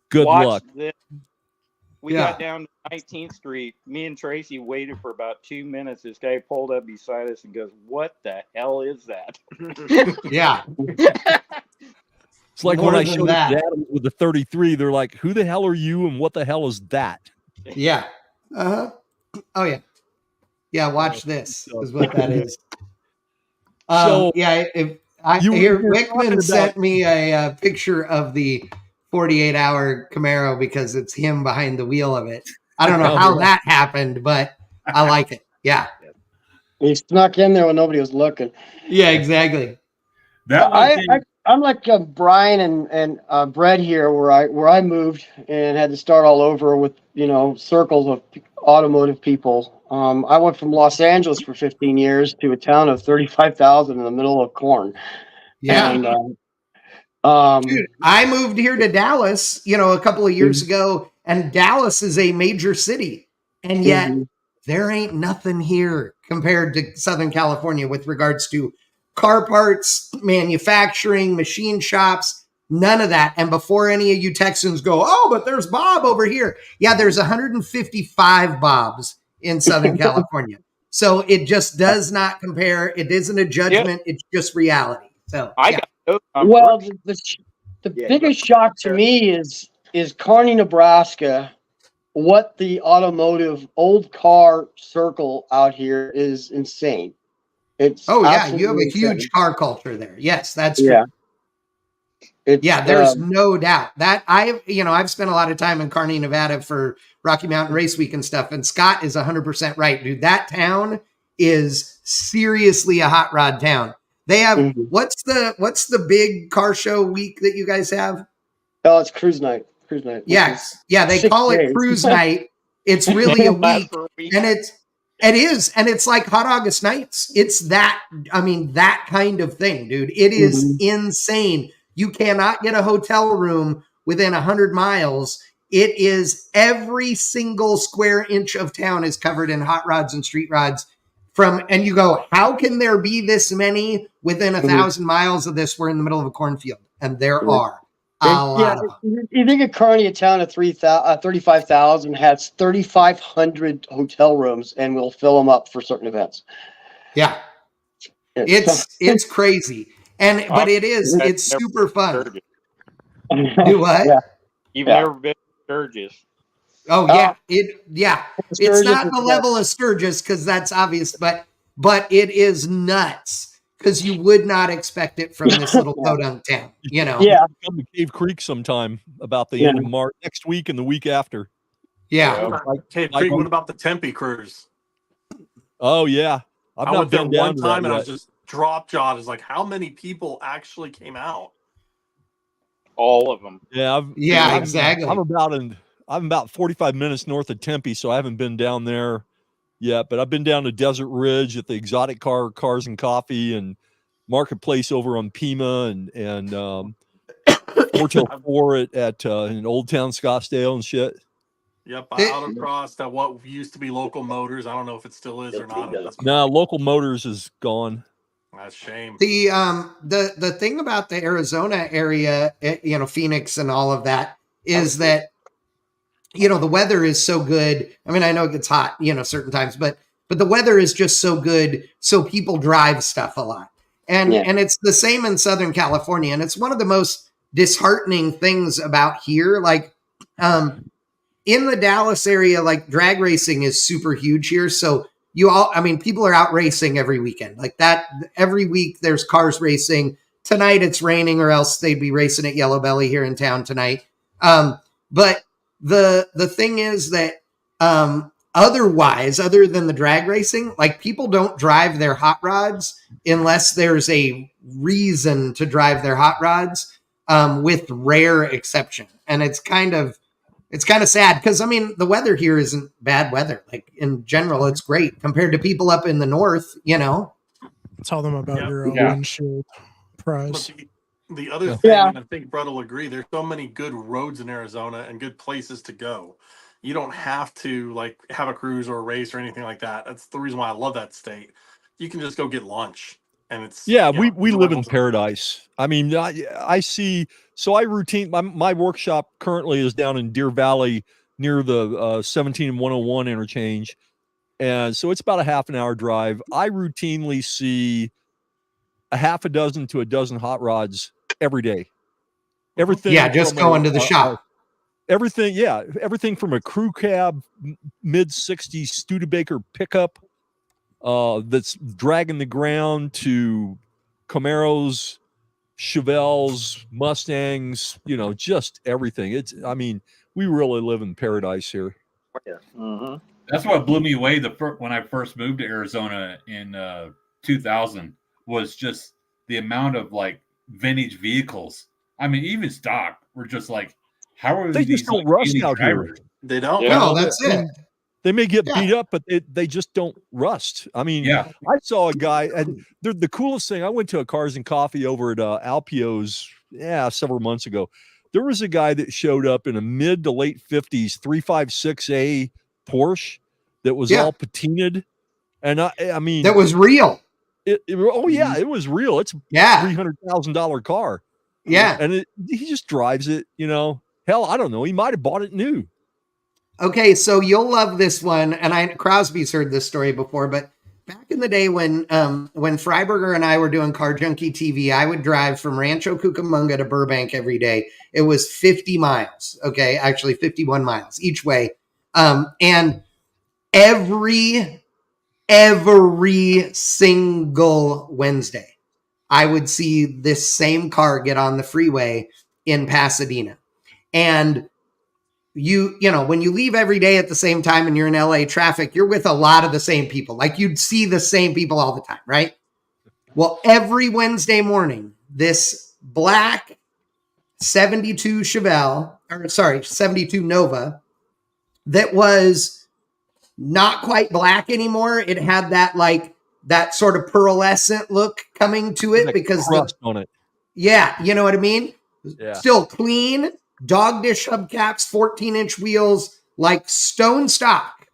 Speaker 3: Good luck.
Speaker 2: This. We got down to 19th Street. Me and Tracy waited for about 2 minutes. This guy pulled up beside us and goes, "What the hell is that?"
Speaker 1: Yeah.
Speaker 3: It's like when I showed Adam with the 33, they're like, "Who the hell are you and what the hell is that?"
Speaker 1: Yeah. Uh-huh. Oh, yeah. Yeah, watch this is what that is. Yeah, Wickman sent me a picture of the 48-hour Camaro because it's him behind the wheel of it. I don't know how that happened, but I like it. Yeah.
Speaker 7: He snuck in there when nobody was looking.
Speaker 1: Yeah, exactly.
Speaker 7: I'm like Brian and Brett here, where I moved and had to start all over with circles of automotive people. I went from Los Angeles for 15 years to a town of 35,000 in the middle of corn.
Speaker 1: Yeah.
Speaker 7: And,
Speaker 1: dude, I moved here to Dallas, a couple of years ago, and Dallas is a major city, and yet there ain't nothing here compared to Southern California with regards to car parts, manufacturing, machine shops, none of that. And before any of you Texans go, oh, but there's Bob over here. Yeah, there's 155 Bobs in Southern California. So it just does not compare. It isn't a judgment. It's just reality. So
Speaker 7: well, the biggest shock to me is Kearney, Nebraska. What the automotive old car circle out here is insane. It's
Speaker 1: you have a huge car culture there. Yes, that's true.
Speaker 7: Yeah.
Speaker 1: There's no doubt that I've spent a lot of time in Kearney, Nevada for Rocky Mountain Race Week and stuff. And Scott is 100% right, dude. That town is seriously a hot rod town. They have what's the big car show week that you guys have?
Speaker 7: Oh, it's cruise night.
Speaker 1: Yes. Yeah, they call it cruise night. It's really a week. And it's like Hot August Nights. It's that kind of thing, dude. It is insane. You cannot get a hotel room within 100 miles. It is every single square inch of town is covered in hot rods and street rods. And you go, how can there be this many within 1,000 miles of this? We're in the middle of a cornfield, and there are a lot of them.
Speaker 7: You think of Kearney, a town of 35,000, has 3,500 hotel rooms, and we'll fill them up for certain events.
Speaker 1: Yeah, it's crazy, but it's super fun. Do what?
Speaker 7: Yeah.
Speaker 2: You've never been to Sturgis.
Speaker 1: Oh yeah, it's not the level of Sturgis because that's obvious, but it is nuts because you would not expect it from this little podunk town,
Speaker 7: Yeah,
Speaker 3: come to Cave Creek sometime about the end of March next week and the week after.
Speaker 1: Yeah,
Speaker 6: Cave Creek. What about the Tempe cruise?
Speaker 3: Oh yeah,
Speaker 6: I went there one time and I was just drop jawed. It's like, how many people actually came out?
Speaker 2: All of them.
Speaker 3: Yeah,
Speaker 1: exactly.
Speaker 3: I'm about 45 minutes north of Tempe, so I haven't been down there yet, but I've been down to Desert Ridge at the Exotic Cars and Coffee and Marketplace over on Pima and 4 till 4 at in Old Town Scottsdale and shit.
Speaker 6: Yep, I autocrossed at what used to be Local Motors. I don't know if it still is or not at this point.
Speaker 3: No, Local Motors is gone.
Speaker 6: That's a shame.
Speaker 1: The thing about the Arizona area, Phoenix and all of that, is that the weather is so good. I mean, I know it gets hot, certain times, but the weather is just so good, so people drive stuff a lot. And it's the same in Southern California, and it's one of the most disheartening things about here. Like, in the Dallas area, like, drag racing is super huge here. So people are out racing every weekend. Like that, every week there's cars racing. Tonight it's raining, or else they'd be racing at Yellow Belly here in town tonight. But the thing is that otherwise, other than the drag racing, like, people don't drive their hot rods unless there's a reason to drive their hot rods, with rare exception. And it's kind of sad because, I mean, the weather here isn't bad weather. Like, in general, it's great compared to people up in the north,
Speaker 5: Tell them about your windshield prize.
Speaker 6: The other thing, and I think Brett will agree, there's so many good roads in Arizona and good places to go. You don't have to, like, have a cruise or a race or anything like that. That's the reason why I love that state. You can just go get lunch. And it's
Speaker 3: we live in paradise. I mean, I see. So I my workshop currently is down in Deer Valley near the 17 and 101 interchange, and so it's about a half an hour drive. I routinely see a half a dozen to a dozen hot rods every day. Everything.
Speaker 1: Yeah, just going to the shop.
Speaker 3: Everything from a crew cab mid 60s Studebaker pickup that's dragging the ground to Camaros, Chevelles, Mustangs, just everything. We really live in paradise here.
Speaker 8: Yeah. Mm-hmm.
Speaker 4: That's what blew me away when I first moved to Arizona in 2000 was just the amount of, like, vintage vehicles. I mean, even stock were just like, how are
Speaker 3: they just don't rust out here?
Speaker 6: They don't.
Speaker 1: No, that's it.
Speaker 3: They may get beat up, but they just don't rust. I mean, I saw a guy, and the coolest thing, I went to a Cars and Coffee over at Alpio's, several months ago. There was a guy that showed up in a mid to late 50s 356A Porsche that was all patinaed. And I mean,
Speaker 1: that was real.
Speaker 3: It was real. It's a $300,000 car.
Speaker 1: Yeah.
Speaker 3: And he just drives it, hell, I don't know. He might've bought it new.
Speaker 1: Okay, so you'll love this one, and Crosby's heard this story before, but back in the day when Freiberger and I were doing Car Junkie TV, I would drive from Rancho Cucamonga to Burbank every day. It was 50 miles, okay, actually 51 miles each way, and every single Wednesday, I would see this same car get on the freeway in Pasadena, and when you leave every day at the same time and you're in LA traffic, you're with a lot of the same people. Like, you'd see the same people all the time, right? Well, every Wednesday morning, this black 72 Nova that was not quite black anymore. It had that sort of pearlescent look coming to it, because
Speaker 3: rust on it.
Speaker 1: Yeah, you know what I mean?
Speaker 3: Yeah.
Speaker 1: Still clean. Dog dish hubcaps, 14-inch wheels, like stone stock,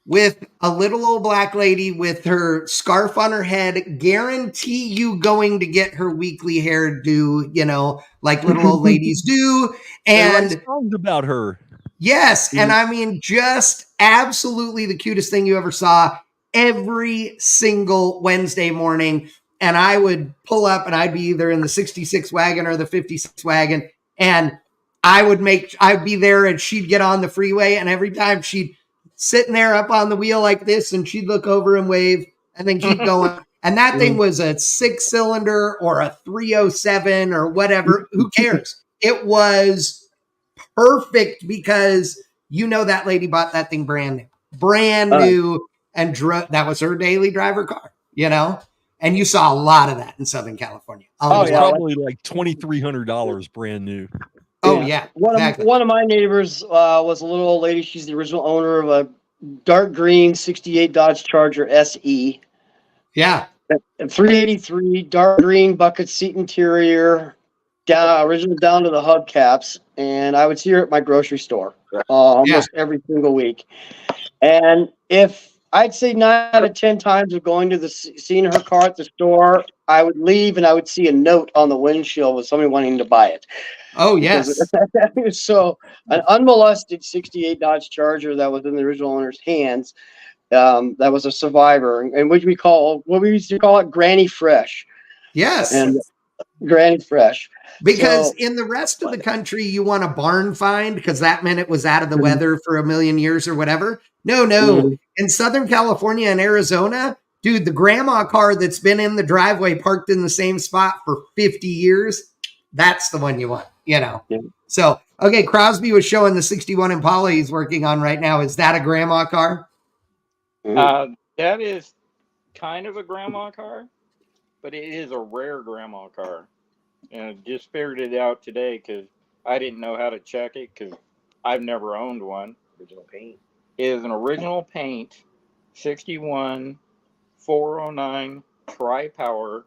Speaker 1: with a little old black lady with her scarf on her head, guarantee you going to get her weekly hairdo, like little old ladies do. And
Speaker 3: they write songs about her.
Speaker 1: Yes. And I mean, just absolutely the cutest thing you ever saw every single Wednesday morning. And I would pull up and I'd be either in the 66 wagon or the 56 wagon. And I'd be there and she'd get on the freeway. And every time she'd sitting there up on the wheel like this, and she'd look over and wave and then keep going. And that thing was a 6-cylinder or a 307 or whatever. Who cares? It was perfect because that lady bought that thing brand new, and that was her daily driver car, and you saw a lot of that in Southern California.
Speaker 3: Probably like $2,300 brand new.
Speaker 1: Oh yeah.
Speaker 7: One of my neighbors was a little old lady. She's the original owner of a dark green 68 Dodge Charger SE.
Speaker 1: Yeah.
Speaker 7: 383 dark green bucket seat interior. original down to the hubcaps, and I would see her at my grocery store almost every single week. And if I'd say 9 out of 10 times of going to seeing her car at the store, I would leave and I would see a note on the windshield with somebody wanting to buy it.
Speaker 1: Oh, yes.
Speaker 7: So an unmolested 68 Dodge Charger that was in the original owner's hands, that was a survivor, and what we used to call it, Granny Fresh.
Speaker 1: Yes.
Speaker 7: And Granny Fresh.
Speaker 1: Because in the rest of the country, you want a barn find because that meant it was out of the weather for a million years or whatever. No. In Southern California and Arizona, dude, the grandma car that's been in the driveway parked in the same spot for 50 years, that's the one you want, you know. Yeah. So, okay, Crosby was showing the 61 Impala he's working on right now. Is that a grandma car?
Speaker 2: That is kind of a grandma car, but it is a rare grandma car. And I just figured it out today because I didn't know how to check it because I've never owned one.
Speaker 8: Original paint.
Speaker 2: It is an original paint, 61 409 tri-power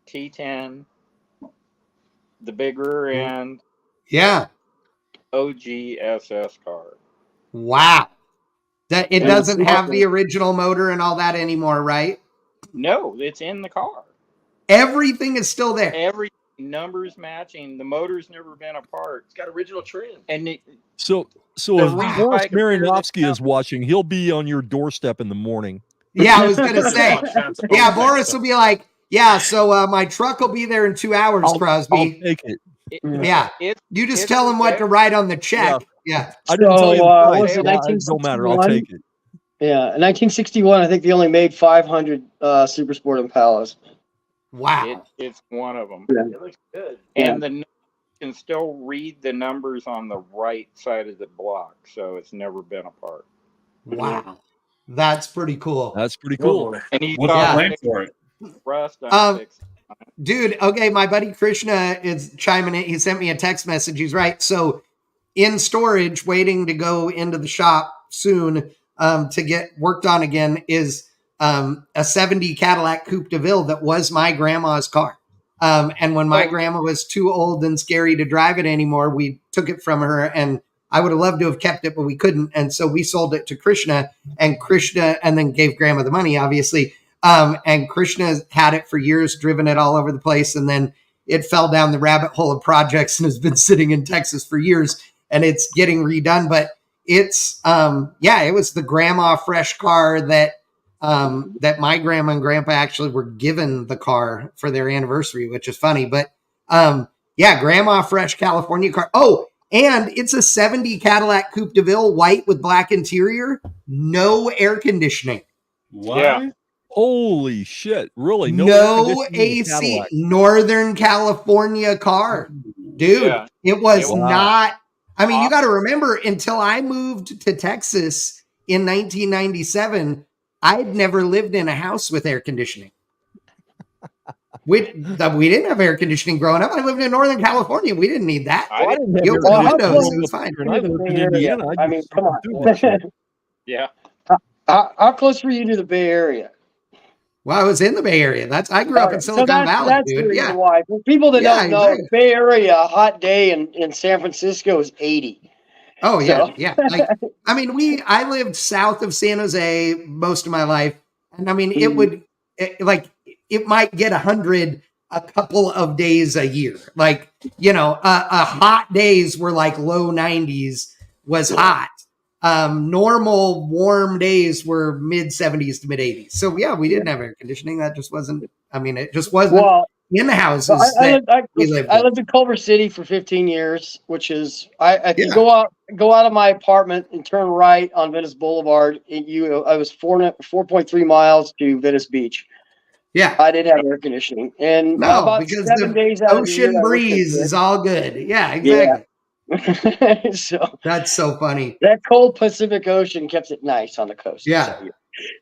Speaker 2: T10, the big rear end.
Speaker 1: Yeah.
Speaker 2: OGSS car.
Speaker 1: Wow. That it doesn't have the original motor and all that anymore, right?
Speaker 2: No, it's in the car.
Speaker 1: Everything is still there.
Speaker 2: Every numbers matching. The motor's never been apart.
Speaker 8: It's got original trim.
Speaker 2: And
Speaker 3: so if Boris Marinovsky is watching, he'll be on your doorstep in the morning.
Speaker 1: Yeah, I was going to say. Yeah, Boris will be like, yeah, so my truck will be there in 2 hours, Crosby.
Speaker 3: I'll take it.
Speaker 1: Yeah. You just tell him what to write on the check. Yeah.
Speaker 3: I didn't tell you the price. It don't matter. I'll take it.
Speaker 7: Yeah, in 1961, I think they only made 500 Super Sport Impalas.
Speaker 1: Wow.
Speaker 2: It's one of them.
Speaker 7: Yeah.
Speaker 8: It looks good.
Speaker 2: And you can still read the numbers on the right side of the block, so it's never been apart.
Speaker 1: Wow. That's pretty cool.
Speaker 3: That's pretty cool.
Speaker 4: And he's got a for it.
Speaker 2: Rust
Speaker 1: dude, okay, my buddy Krishna is chiming in. He sent me a text message. He's right. So in storage, waiting to go into the shop soon to get worked on again is a 70 Cadillac Coupe de Ville that was my grandma's car. And when my grandma was too old and scary to drive it anymore, we took it from her, and I would have loved to have kept it, but we couldn't. And so we sold it to Krishna, and then gave grandma the money, obviously. And Krishna had it for years, driven it all over the place. And then it fell down the rabbit hole of projects and has been sitting in Texas for years, and it's getting redone. But it's, it was the grandma fresh car that my grandma and grandpa actually were given the car for their anniversary, which is funny. But grandma fresh California car. Oh, and it's a 70 Cadillac Coupe de Ville, white with black interior, no air conditioning.
Speaker 4: What?
Speaker 2: Yeah.
Speaker 3: Holy shit. Really?
Speaker 1: No AC. Northern California car. Dude,
Speaker 2: Yeah.
Speaker 1: It was not. I mean, you got to remember, until I moved to Texas in 1997, I'd never lived in a house with air conditioning. We didn't have air conditioning growing up. I lived in Northern California. We didn't need that.
Speaker 3: I didn't have
Speaker 1: You open the windows, it was fine.
Speaker 3: I lived in Indiana.
Speaker 7: I mean, come on.
Speaker 2: Yeah.
Speaker 7: How close were you to the Bay Area?
Speaker 1: Well, I was in the Bay Area. I grew up in Silicon Valley,
Speaker 7: that's
Speaker 1: dude.
Speaker 7: The reason
Speaker 1: Yeah.
Speaker 7: why. For people that don't know,
Speaker 1: exactly.
Speaker 7: Bay Area, a hot day in San Francisco is 80.
Speaker 1: Oh yeah,
Speaker 7: So-
Speaker 1: yeah. Like, I mean, I lived south of San Jose most of my life, and I mean, it might get 100 a couple of days a year. Like, a hot days were like low 90s was hot. Normal warm days were mid 70s to mid 80s. So yeah, we didn't have air conditioning. That just wasn't. I mean, it just wasn't in the houses.
Speaker 7: I lived in Culver City for 15 years, which is I could go out of my apartment and turn right on Venice Boulevard. I was 4.3 miles to Venice Beach.
Speaker 1: Yeah,
Speaker 7: I didn't have air conditioning, and about
Speaker 1: because
Speaker 7: 7 days out of the year,
Speaker 1: ocean breeze is all good. Yeah, exactly.
Speaker 7: So
Speaker 1: that's so funny.
Speaker 7: That cold Pacific Ocean kept it nice on the coast.
Speaker 1: Yeah.
Speaker 7: So,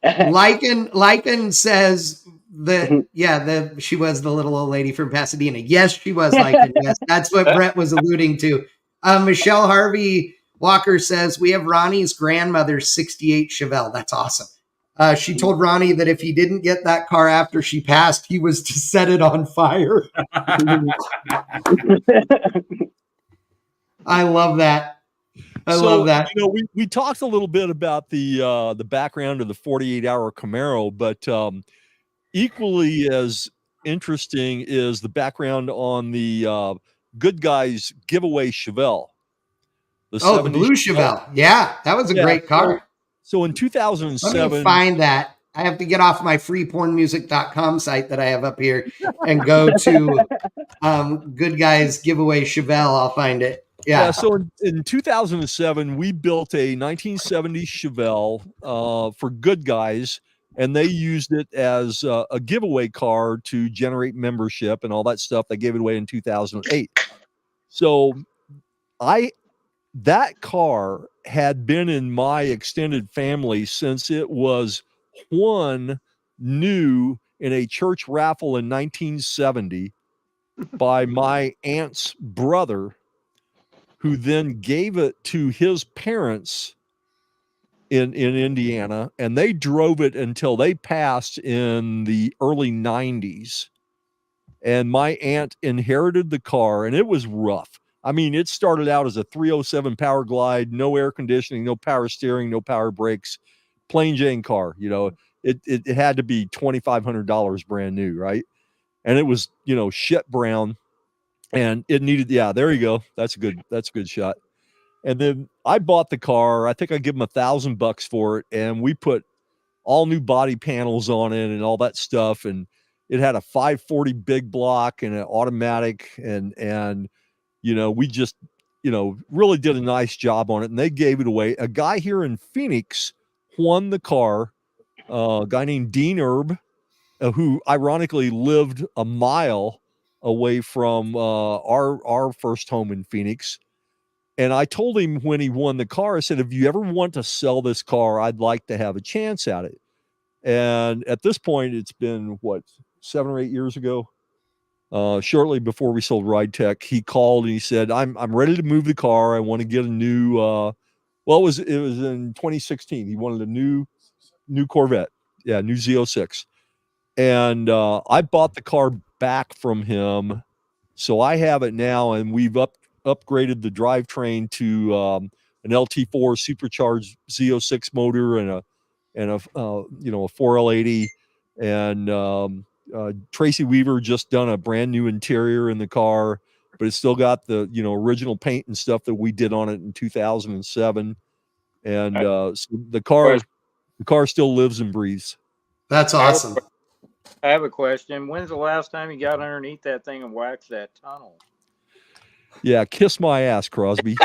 Speaker 1: Lycan says that she was the little old lady from Pasadena. Yes, she was Lycan. Yes, that's what Brett was alluding to. Michelle Harvey Walker says we have Ronnie's grandmother's 68 Chevelle. That's awesome. She told Ronnie that if he didn't get that car after she passed, he was to set it on fire. I love that. I love that.
Speaker 3: You know, we talked a little bit about the background of the 48-hour Camaro, but equally as interesting is the background on the Good Guys giveaway Chevelle.
Speaker 1: The blue Chevelle. Yeah, that was a great car.
Speaker 3: So in 2007,
Speaker 1: let me find that. I have to get off my freepornmusic.com site that I have up here and go to Good Guys giveaway Chevelle. I'll find it. Yeah.
Speaker 3: So in 2007, we built a 1970 Chevelle for Good Guys, and they used it as a giveaway car to generate membership and all that stuff. They gave it away in 2008. So that car had been in my extended family since it was won new in a church raffle in 1970 by my aunt's brother, who then gave it to his parents in Indiana, and they drove it until they passed in the early 90s. And my aunt inherited the car, and it was rough. I mean, it started out as a 307 Power Glide, no air conditioning, no power steering, no power brakes, plain Jane car. You know, it had to be $2,500 brand new, right? And it was, you know, shit brown, and it needed, there you go. That's a good shot. And then I bought the car. I think I give them $1,000 for it, and we put all new body panels on it and all that stuff. And it had a 540 big block and an automatic, and you know, we just, you know, really did a nice job on it, and they gave it away. A guy here in Phoenix won the car, a guy named Dean Erb, who ironically lived a mile away from our first home in Phoenix. And I told him when he won the car, I said, if you ever want to sell this car, I'd like to have a chance at it. And at this point, it's been, 7 or 8 years ago, shortly before we sold Ride Tech, he called and he said, I'm ready to move the car. I want to get a new, it was in 2016. He wanted a new Corvette. Yeah, new Z06. And I bought the car back from him. So I have it now, and we've upgraded the drivetrain to an LT4 supercharged Z06 motor and a 4L80, and Tracy Weaver just done a brand new interior in the car, but it's still got the original paint and stuff that we did on it in 2007, and so the car still lives and breathes.
Speaker 1: That's awesome.
Speaker 2: I have a question. When's the last time you got underneath that thing and waxed that tunnel?
Speaker 3: Yeah, kiss my ass, Crosby.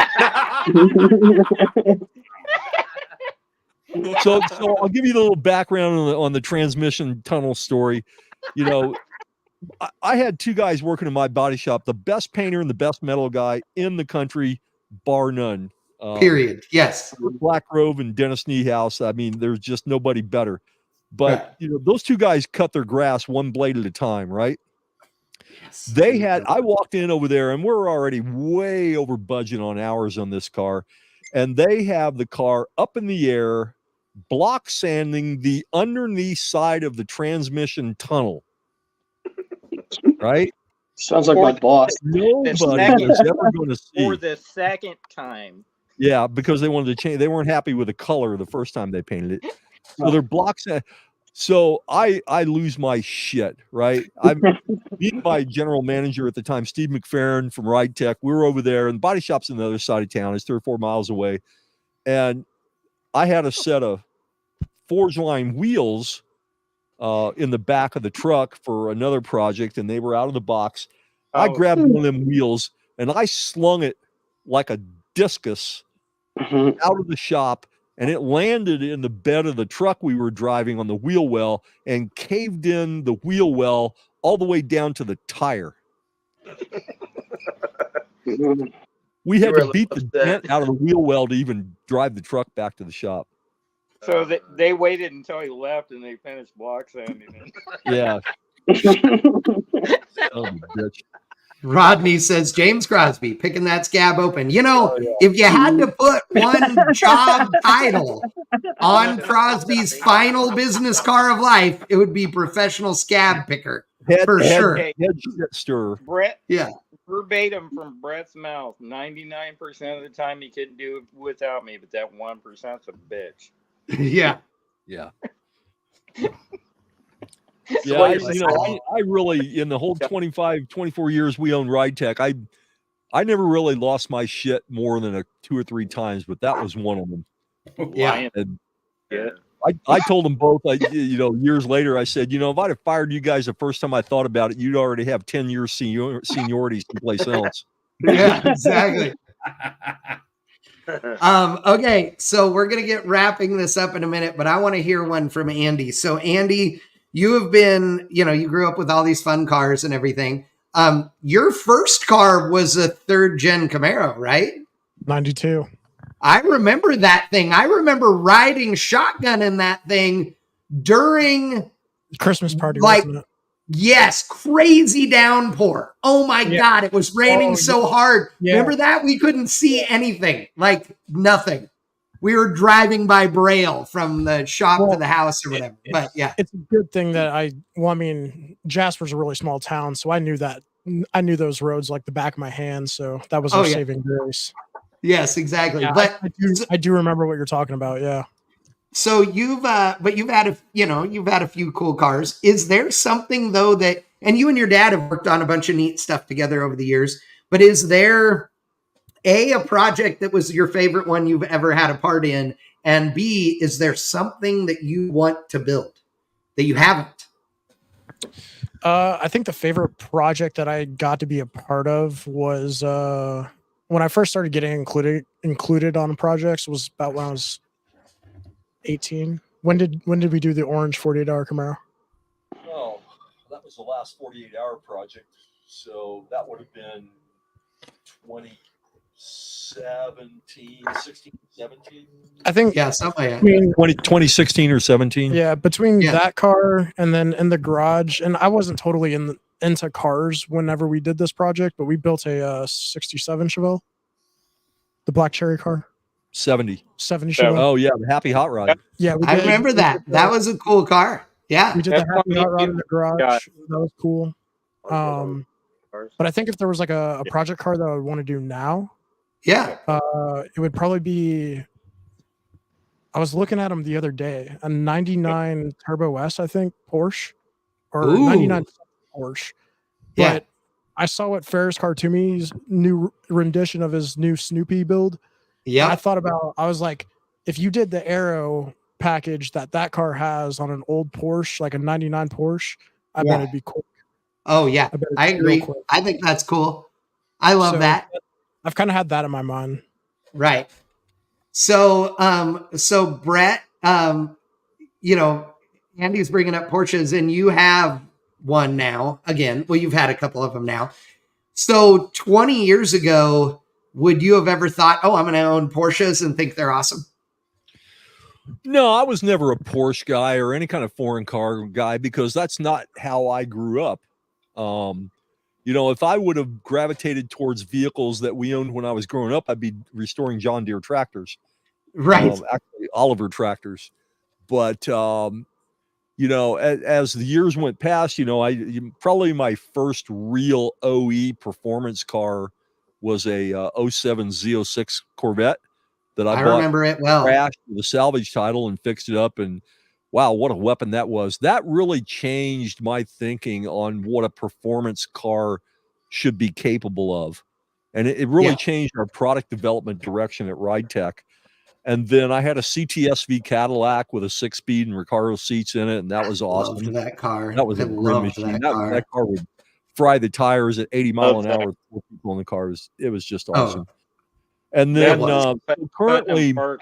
Speaker 3: So I'll give you the little background on the transmission tunnel story. You know, I had two guys working in my body shop, the best painter and the best metal guy in the country, bar none.
Speaker 1: Period. Yes.
Speaker 3: Black Grove and Dennis Niehaus. I mean, there's just nobody better. But those two guys cut their grass one blade at a time, right? Yes. I walked in over there, and we're already way over budget on hours on this car, and they have the car up in the air, block sanding the underneath side of the transmission tunnel. Right?
Speaker 7: Sounds like my boss.
Speaker 3: Nobody is ever going to see.
Speaker 2: For the second time.
Speaker 3: Yeah, because they wanted to change. They weren't happy with the color the first time they painted it. So their blocks. So I lose my shit, right? I'm meeting my general manager at the time, Steve McFerrin from Ride Tech. We were over there, and the body shop's on the other side of town. It's 3 or 4 miles away. And I had a set of forge line wheels in the back of the truck for another project, and they were out of the box. I grabbed one of them wheels, and I slung it like a discus out of the shop, and it landed in the bed of the truck we were driving on the wheel well and caved in the wheel well all the way down to the tire. We had to beat the dent out of the wheel well to even drive the truck back to the shop.
Speaker 2: So they waited until he left and they finished block sanding it.
Speaker 3: Yeah. Oh, bitch.
Speaker 1: Rodney says James Crosby picking that scab open. You know, if you had to put one job title on Crosby's final business car of life, it would be professional scab picker for sure.
Speaker 2: Hey,
Speaker 3: Head stir.
Speaker 2: Brett,
Speaker 1: Yeah.
Speaker 2: verbatim from Brett's mouth. 99% of the time he couldn't do it without me, but that 1%'s a bitch.
Speaker 1: Yeah.
Speaker 3: Yeah. Yeah, I really, in the whole 25, 24 years we owned Ride Tech, I never really lost my shit more than 2 or 3 times, but that was one of them.
Speaker 1: Yeah.
Speaker 3: And I told them both, years later, I said, if I'd have fired you guys the first time I thought about it, you'd already have 10 years seniority someplace else.
Speaker 1: Yeah, exactly. Okay, so we're going to get wrapping this up in a minute, but I want to hear one from Andy. So Andy, you have been, you grew up with all these fun cars and everything. Your first car was a 3rd gen Camaro, right?
Speaker 5: 92.
Speaker 1: I remember that thing. I remember riding shotgun in that thing during
Speaker 5: Christmas party, wasn't it?
Speaker 1: Yes, crazy downpour. Oh my God, it was raining so hard. Yeah. Remember that? We couldn't see anything, like nothing. We were driving by Braille from the shop to the house or whatever. But yeah.
Speaker 5: It's a good thing that Jasper's a really small town, so I knew those roads like the back of my hand, so that was our saving grace.
Speaker 1: Yes, exactly.
Speaker 5: Yeah,
Speaker 1: but
Speaker 5: I do remember what you're talking about, yeah.
Speaker 1: So you've had a few cool cars. Is there something though that, and you and your dad have worked on a bunch of neat stuff together over the years, but is there a project that was your favorite one you've ever had a part in? And B, is there something that you want to build that you haven't?
Speaker 5: I think the favorite project that I got to be a part of was when I first started getting included on projects was about when I was 18. When did we do the orange 48-hour Camaro?
Speaker 3: Oh, that was the last 48-hour project. So that would have been 2017, 16, 17.
Speaker 5: I think
Speaker 1: something like
Speaker 5: that.
Speaker 3: 2016 or 17.
Speaker 5: Yeah, between that car and then in the garage, and I wasn't totally into cars whenever we did this project, but we built a 67 Chevelle, the black cherry car.
Speaker 3: 70
Speaker 5: Chevelle.
Speaker 3: Oh yeah, the Happy Hot Rod.
Speaker 5: Yeah,
Speaker 1: I remember that. That was a cool car. Yeah,
Speaker 5: we did the Happy Hot Rod in the garage. That was cool. But I think if there was like a project car that I would want to do now, it would probably be. I was looking at them the other day. A 99 Turbo S, I think, Porsche, or 99 Porsche. But I saw what Ferris Cartoomy's new rendition of his new Snoopy build. Yeah, I was like, if you did the aero package that car has on an old Porsche, like a 99 Porsche, I bet it'd be cool.
Speaker 1: Oh yeah, I agree. I think that's cool. I love that.
Speaker 5: I've kind of had that in my mind.
Speaker 1: Right. So, Brett, Andy's bringing up Porsches, and you have one now. Again, well, you've had a couple of them now. So, 20 years ago, would you have ever thought, "Oh, I'm going to own Porsches and think they're awesome"?
Speaker 3: No, I was never a Porsche guy or any kind of foreign car guy because that's not how I grew up. If I would have gravitated towards vehicles that we owned when I was growing up, I'd be restoring John Deere tractors.
Speaker 1: Right.
Speaker 3: Actually, Oliver tractors. But, as the years went past, probably my first real OE performance car was a 07 Z06 Corvette that I bought.
Speaker 1: Remember it well.
Speaker 3: Crashed with a salvage title and fixed it up. And wow, what a weapon that was. That really changed my thinking on what a performance car should be capable of. And it really changed our product development direction at Ride Tech. And then I had a CTSV Cadillac with a 6-speed and Recaro seats in it. And that was awesome.
Speaker 1: Loved that car.
Speaker 3: That was a grid machine. That car would fry the tires at 80 miles an hour with 4 people in the car. It was just awesome. And then currently,
Speaker 1: Putnam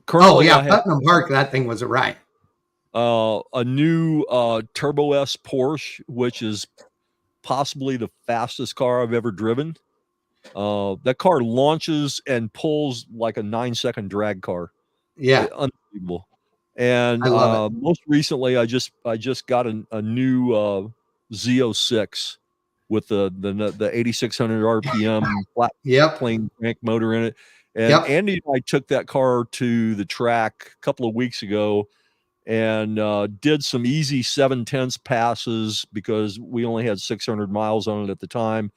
Speaker 1: Park, that thing was a ride.
Speaker 3: A new Turbo S Porsche, which is possibly the fastest car I've ever driven. That car launches and pulls like a 9-second drag car.
Speaker 1: Yeah,
Speaker 3: unbelievable. And most recently, I just got a new Z06 with the 8600 RPM flat plane crank motor in it. And Andy and I took that car to the track a couple of weeks ago and did some easy 7/10 passes because we only had 600 miles on it at the time.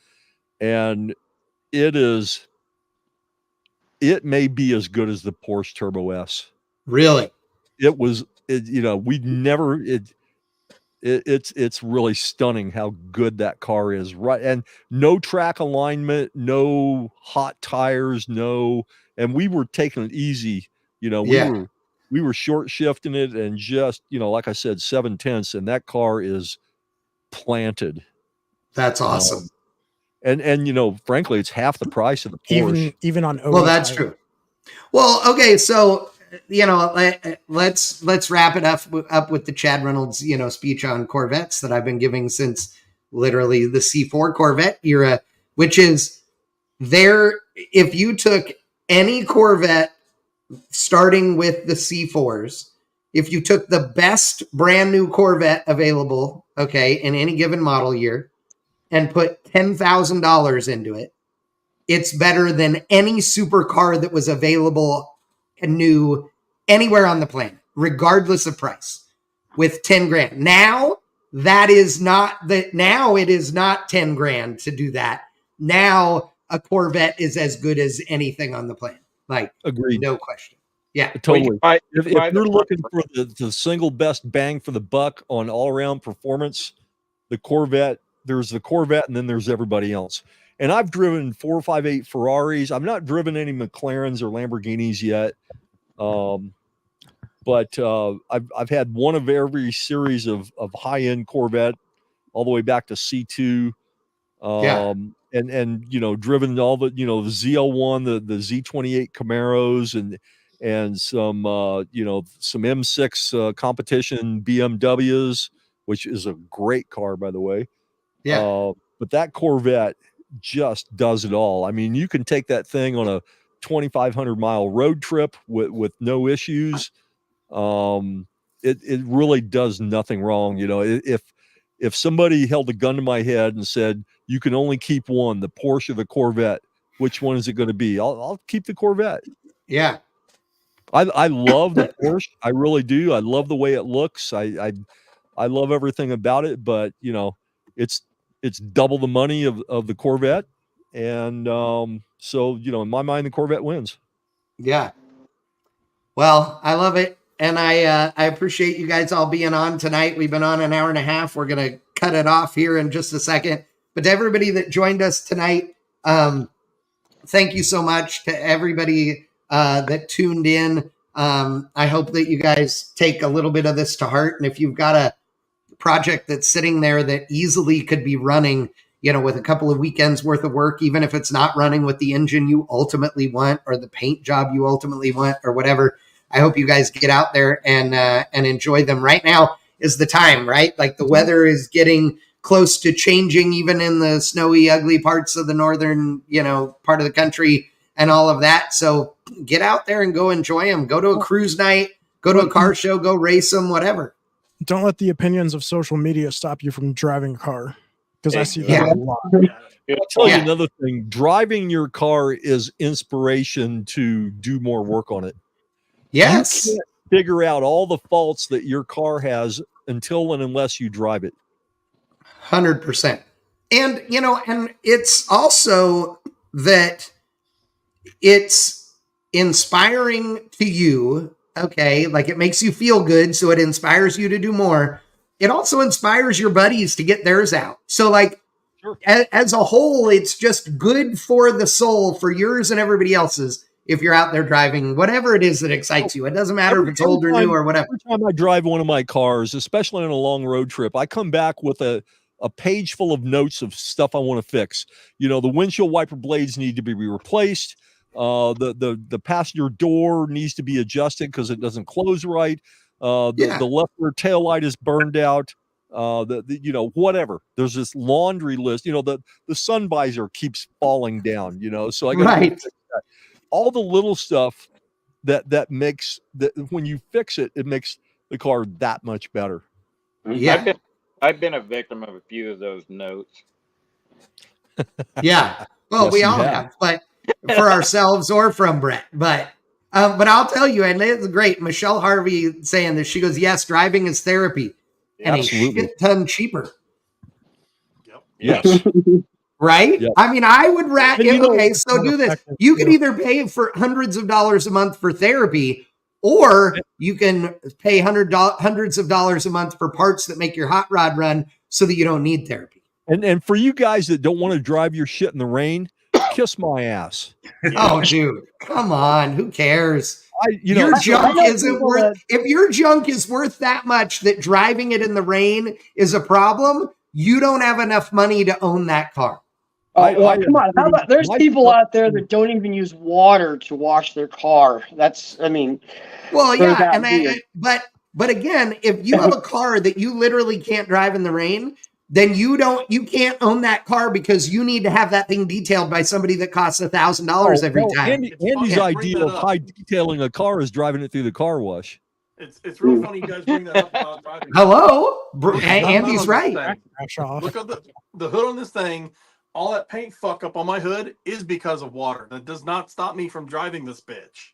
Speaker 3: And it may be as good as the Porsche Turbo S.
Speaker 1: Really?
Speaker 3: It's really stunning how good that car is, right? And no track alignment, no hot tires, and we were taking it easy. We were short shifting it and just, like I said, 7/10, and that car is planted.
Speaker 1: That's awesome.
Speaker 3: And frankly, it's half the price of the Porsche.
Speaker 5: Even on
Speaker 1: well, that's true. Well, okay, so let's wrap it up with the Chad Reynolds speech on Corvettes that I've been giving since literally the C4 Corvette era, which is if you took any Corvette starting with the C4s, if you took the best brand new Corvette available, okay, in any given model year, and put $10,000 into it, it's better than any supercar that was available new anywhere on the planet, regardless of price, with 10 grand. Now it is not 10 grand to do that. Now a Corvette is as good as anything on the planet. Like,
Speaker 3: agreed.
Speaker 1: No question. Yeah,
Speaker 3: totally. If you're looking for the single best bang for the buck on all around performance, the Corvette, there's the Corvette and then there's everybody else. And I've driven 458 Ferraris. I've not driven any McLarens or Lamborghinis yet. But I've had one of every series of high-end Corvette all the way back to C2. And driven all the, the ZL1, the Z28 Camaros and some some M6 competition BMWs, which is a great car, by the way. But that Corvette just does it all. I mean, you can take that thing on a 2,500 mile road trip with no issues. It really does nothing wrong. If somebody held a gun to my head and said, you can only keep one, the Porsche or the Corvette, which one is it going to be? I'll keep the Corvette.
Speaker 1: Yeah.
Speaker 3: I love the Porsche. I really do. I love the way it looks. I love everything about it, but it's double the money of the Corvette. And so, in my mind, the Corvette wins.
Speaker 1: Yeah. Well, I love it. And I appreciate you guys all being on tonight. We've been on an hour and a half. We're going to cut it off here in just a second. But to everybody that joined us tonight, thank you so much to everybody that tuned in. I hope that you guys take a little bit of this to heart. And if you've got a project that's sitting there that easily could be running, with a couple of weekends worth of work, even if it's not running with the engine you ultimately want or the paint job you ultimately want or whatever, I hope you guys get out there and enjoy them. Right now is the time, right? Like the weather is getting close to changing, even in the snowy, ugly parts of the northern, part of the country and all of that. So get out there and go enjoy them. Go to a cruise night, go to a car show, go race them, whatever.
Speaker 5: Don't let the opinions of social media stop you from driving a car. Because I see that a lot.
Speaker 3: I'll tell you another thing. Driving your car is inspiration to do more work on it.
Speaker 1: Yes.
Speaker 3: You can't figure out all the faults that your car has until and unless you drive it.
Speaker 1: 100%. And, and it's also that it's inspiring to you. Okay. Like it makes you feel good. So it inspires you to do more. It also inspires your buddies to get theirs out. So like as a whole, it's just good for the soul, for yours and everybody else's. If you're out there driving, whatever it is that excites you, it doesn't matter if it's old or new or whatever.
Speaker 3: Every time I drive one of my cars, especially on a long road trip, I come back with a page full of notes of stuff I want to fix. The windshield wiper blades need to be replaced. The passenger door needs to be adjusted because it doesn't close right. The left rear tail light is burned out. Whatever. There's this laundry list. The sun visor keeps falling down. So I got to fix that. All the little stuff that makes that when you fix it, it makes the car that much better.
Speaker 1: Yeah,
Speaker 2: I've been a victim of a few of those notes.
Speaker 1: Yeah. Well,
Speaker 3: Yes,
Speaker 1: we
Speaker 3: you
Speaker 1: all have, but for ourselves or from Brett. But I'll tell you, and it's great. Michelle Harvey saying this. She goes, "Yes, driving is therapy, and
Speaker 3: Absolutely.
Speaker 1: a shit ton cheaper."
Speaker 3: Yes.
Speaker 1: Right?
Speaker 3: Yep.
Speaker 1: I mean, I would rather.
Speaker 5: And, you know,
Speaker 1: Okay,
Speaker 5: it's
Speaker 1: so
Speaker 5: more
Speaker 1: do this.
Speaker 5: effective,
Speaker 1: You can
Speaker 5: too.
Speaker 1: either pay for hundreds of dollars a month for therapy, or you can pay hundreds of dollars a month for parts that make your hot rod run, so that you don't need therapy.
Speaker 3: And for you guys that don't want to drive your shit in the rain, kiss my ass.
Speaker 1: Oh, dude, come on. Who cares?
Speaker 3: Your
Speaker 1: junk isn't worth. If your junk is worth that much that driving it in the rain is a problem, you don't have enough money to own that car.
Speaker 7: Well, come on. How about there's people out there that don't even use water to wash their car? That's, I mean,
Speaker 1: well, yeah, but again, if you have a car that you literally can't drive in the rain, then you can't own that car because you need to have that thing detailed by somebody that costs $1,000 every time.
Speaker 3: Andy's idea of high detailing a car is driving it through the car wash.
Speaker 6: It's real funny you guys bring that up about driving.
Speaker 1: Hello,
Speaker 6: Look
Speaker 1: Andy's right.
Speaker 6: Look at the hood on this thing. All that paint fuck up on my hood is because of water. That does not stop me from driving this bitch.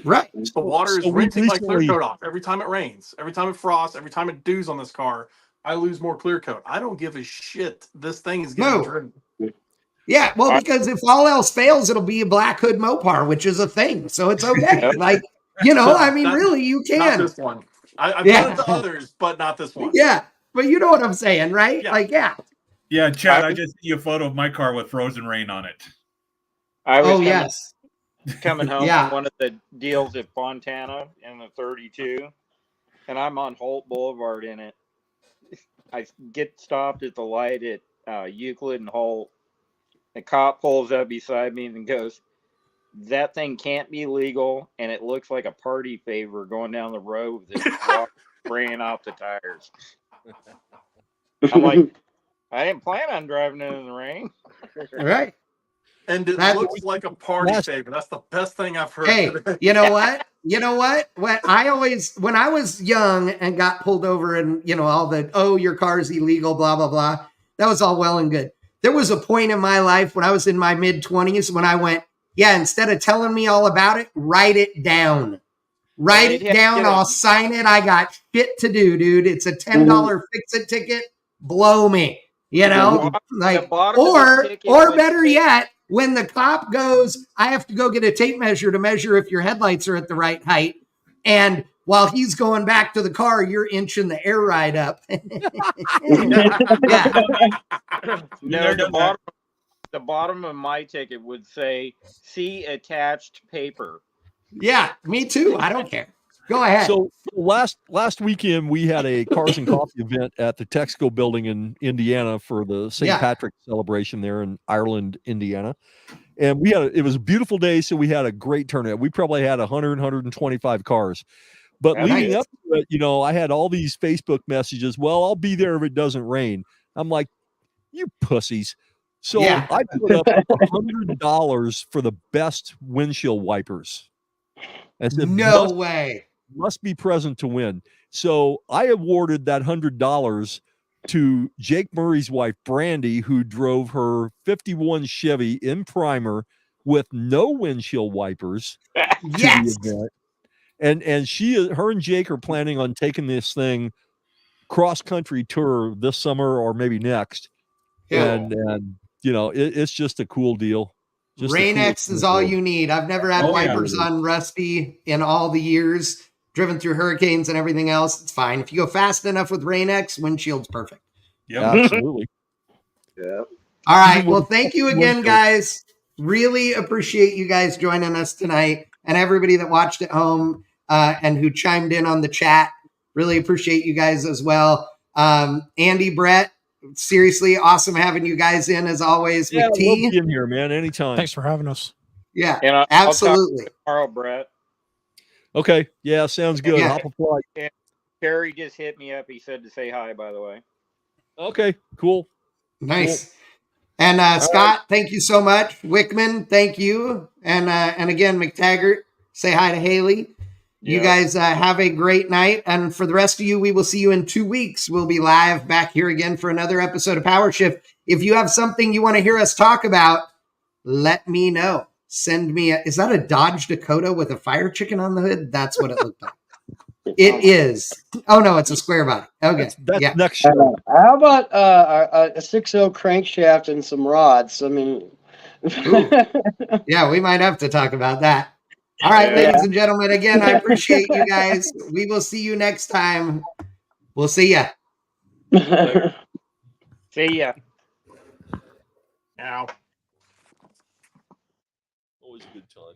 Speaker 1: Right.
Speaker 6: The water is rinsing my clear coat off every time it rains, every time it frosts, every time it dews on this car. I lose more clear coat. I don't give a shit. This thing is getting driven.
Speaker 1: Yeah, well, because if all else fails, it'll be a black hood Mopar, which is a thing. So it's okay. Like, I mean, really, you can.
Speaker 6: Not this one. I've done it to others, but not this one.
Speaker 1: Yeah, but you know what I'm saying, right?
Speaker 6: Yeah.
Speaker 1: Like, yeah.
Speaker 4: Yeah, Chad, I just see a photo of my car with frozen rain on it.
Speaker 2: I was coming home from one of the deals at Fontana in the 32, and I'm on Holt Boulevard in it. I get stopped at the light at Euclid and Holt. The cop pulls up beside me and goes, "That thing can't be legal, and it looks like a party favor going down the road that's spraying off the tires." I'm like, I didn't plan on driving it in the rain.
Speaker 1: Right.
Speaker 6: And it looks like a party favor. That's the best thing I've heard.
Speaker 1: Hey, you know what? When I was young and got pulled over and, all the, your car's illegal, blah, blah, blah. That was all well and good. There was a point in my life when I was in my mid-20s when I went, instead of telling me all about it, write it down. Write it down. I'll sign it. I got shit to do, dude. It's a $10 fix-it ticket. Blow me. Or better yet, when the cop goes, I have to go get a tape measure to measure if your headlights are at the right height. And while he's going back to the car, you're inching the air ride up.
Speaker 2: No, the bottom of my ticket would say, "See attached paper."
Speaker 1: Yeah, me too. I don't care. Go ahead.
Speaker 3: So last weekend we had a Cars and Coffee event at the Texaco building in Indiana for the St. Patrick's celebration there in Ireland, Indiana. And it was a beautiful day, so we had a great turnout. We probably had 125 cars. But leading up to it, I had all these Facebook messages. Well, I'll be there if it doesn't rain. I'm like, you pussies. So I put up $100 for the best windshield wipers. I said,
Speaker 1: no way.
Speaker 3: Must be present to win. So I awarded that $100 to Jake Murray's wife, Brandy, who drove her 51 Chevy in primer with no windshield wipers to the event. And her and Jake are planning on taking this thing cross-country tour this summer or maybe next. And it's just a cool deal.
Speaker 1: Rain-X is all you need. I've never had wipers on Rusty in all the years. Driven through hurricanes and everything else, it's fine. If you go fast enough with Rain-X, windshield's perfect.
Speaker 3: Yeah, absolutely.
Speaker 8: Yeah.
Speaker 1: All right. Well, thank you again, guys. Really appreciate you guys joining us tonight, and everybody that watched at home and who chimed in on the chat. Really appreciate you guys as well. Andy, Brett, seriously, awesome having you guys in as always.
Speaker 3: Yeah,
Speaker 1: with T.
Speaker 3: love being here, man. Anytime.
Speaker 5: Thanks for having us.
Speaker 1: Yeah,
Speaker 2: and
Speaker 1: absolutely.
Speaker 2: Tomorrow, Brett.
Speaker 3: Okay. Yeah, sounds good. Hop a flight.
Speaker 2: And Terry just hit me up. He said to say hi, by the way.
Speaker 3: Okay, cool.
Speaker 1: Nice. Cool. And Scott, thank you so much. Wickman, thank you. And again, McTaggart, say hi to Haley. You guys have a great night. And for the rest of you, we will see you in 2 weeks. We'll be live back here again for another episode of PowerShift. if you have something you want to hear us talk about, let me know. Send me is that a Dodge Dakota with a fire chicken on the hood? That's what it looked like. It is. Oh no, it's a square body. Okay.
Speaker 3: That's next show.
Speaker 7: How about a 6.0 crankshaft and some rods? I mean,
Speaker 1: yeah, we might have to talk about that. All right, ladies and gentlemen, again, I appreciate you guys. We will see you next time. We'll see ya.
Speaker 2: See ya. Now.
Speaker 3: Always a good time.